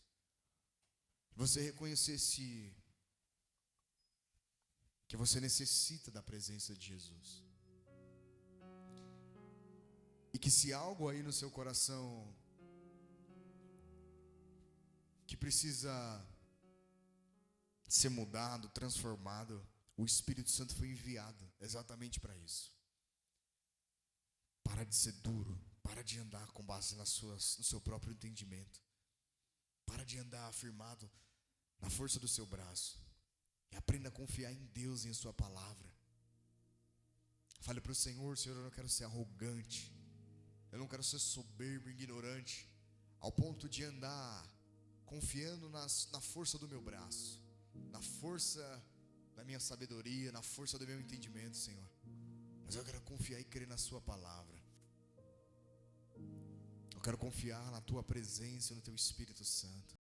Você reconhecesse que você necessita da presença de Jesus. E que se algo aí no seu coração que precisa ser mudado, transformado, o Espírito Santo foi enviado exatamente para isso. Para de ser duro, para de andar com base no seu próprio entendimento. Para de andar afirmado na força do seu braço. E aprenda a confiar em Deus e em sua palavra. Fale para o Senhor: Senhor, eu não quero ser arrogante. Eu não quero ser soberbo, ignorante, ao ponto de andar confiando na força do meu braço, na força da minha sabedoria, na força do meu entendimento, Senhor. Mas eu quero confiar e crer na sua palavra. Eu quero confiar na tua presença e no teu Espírito Santo.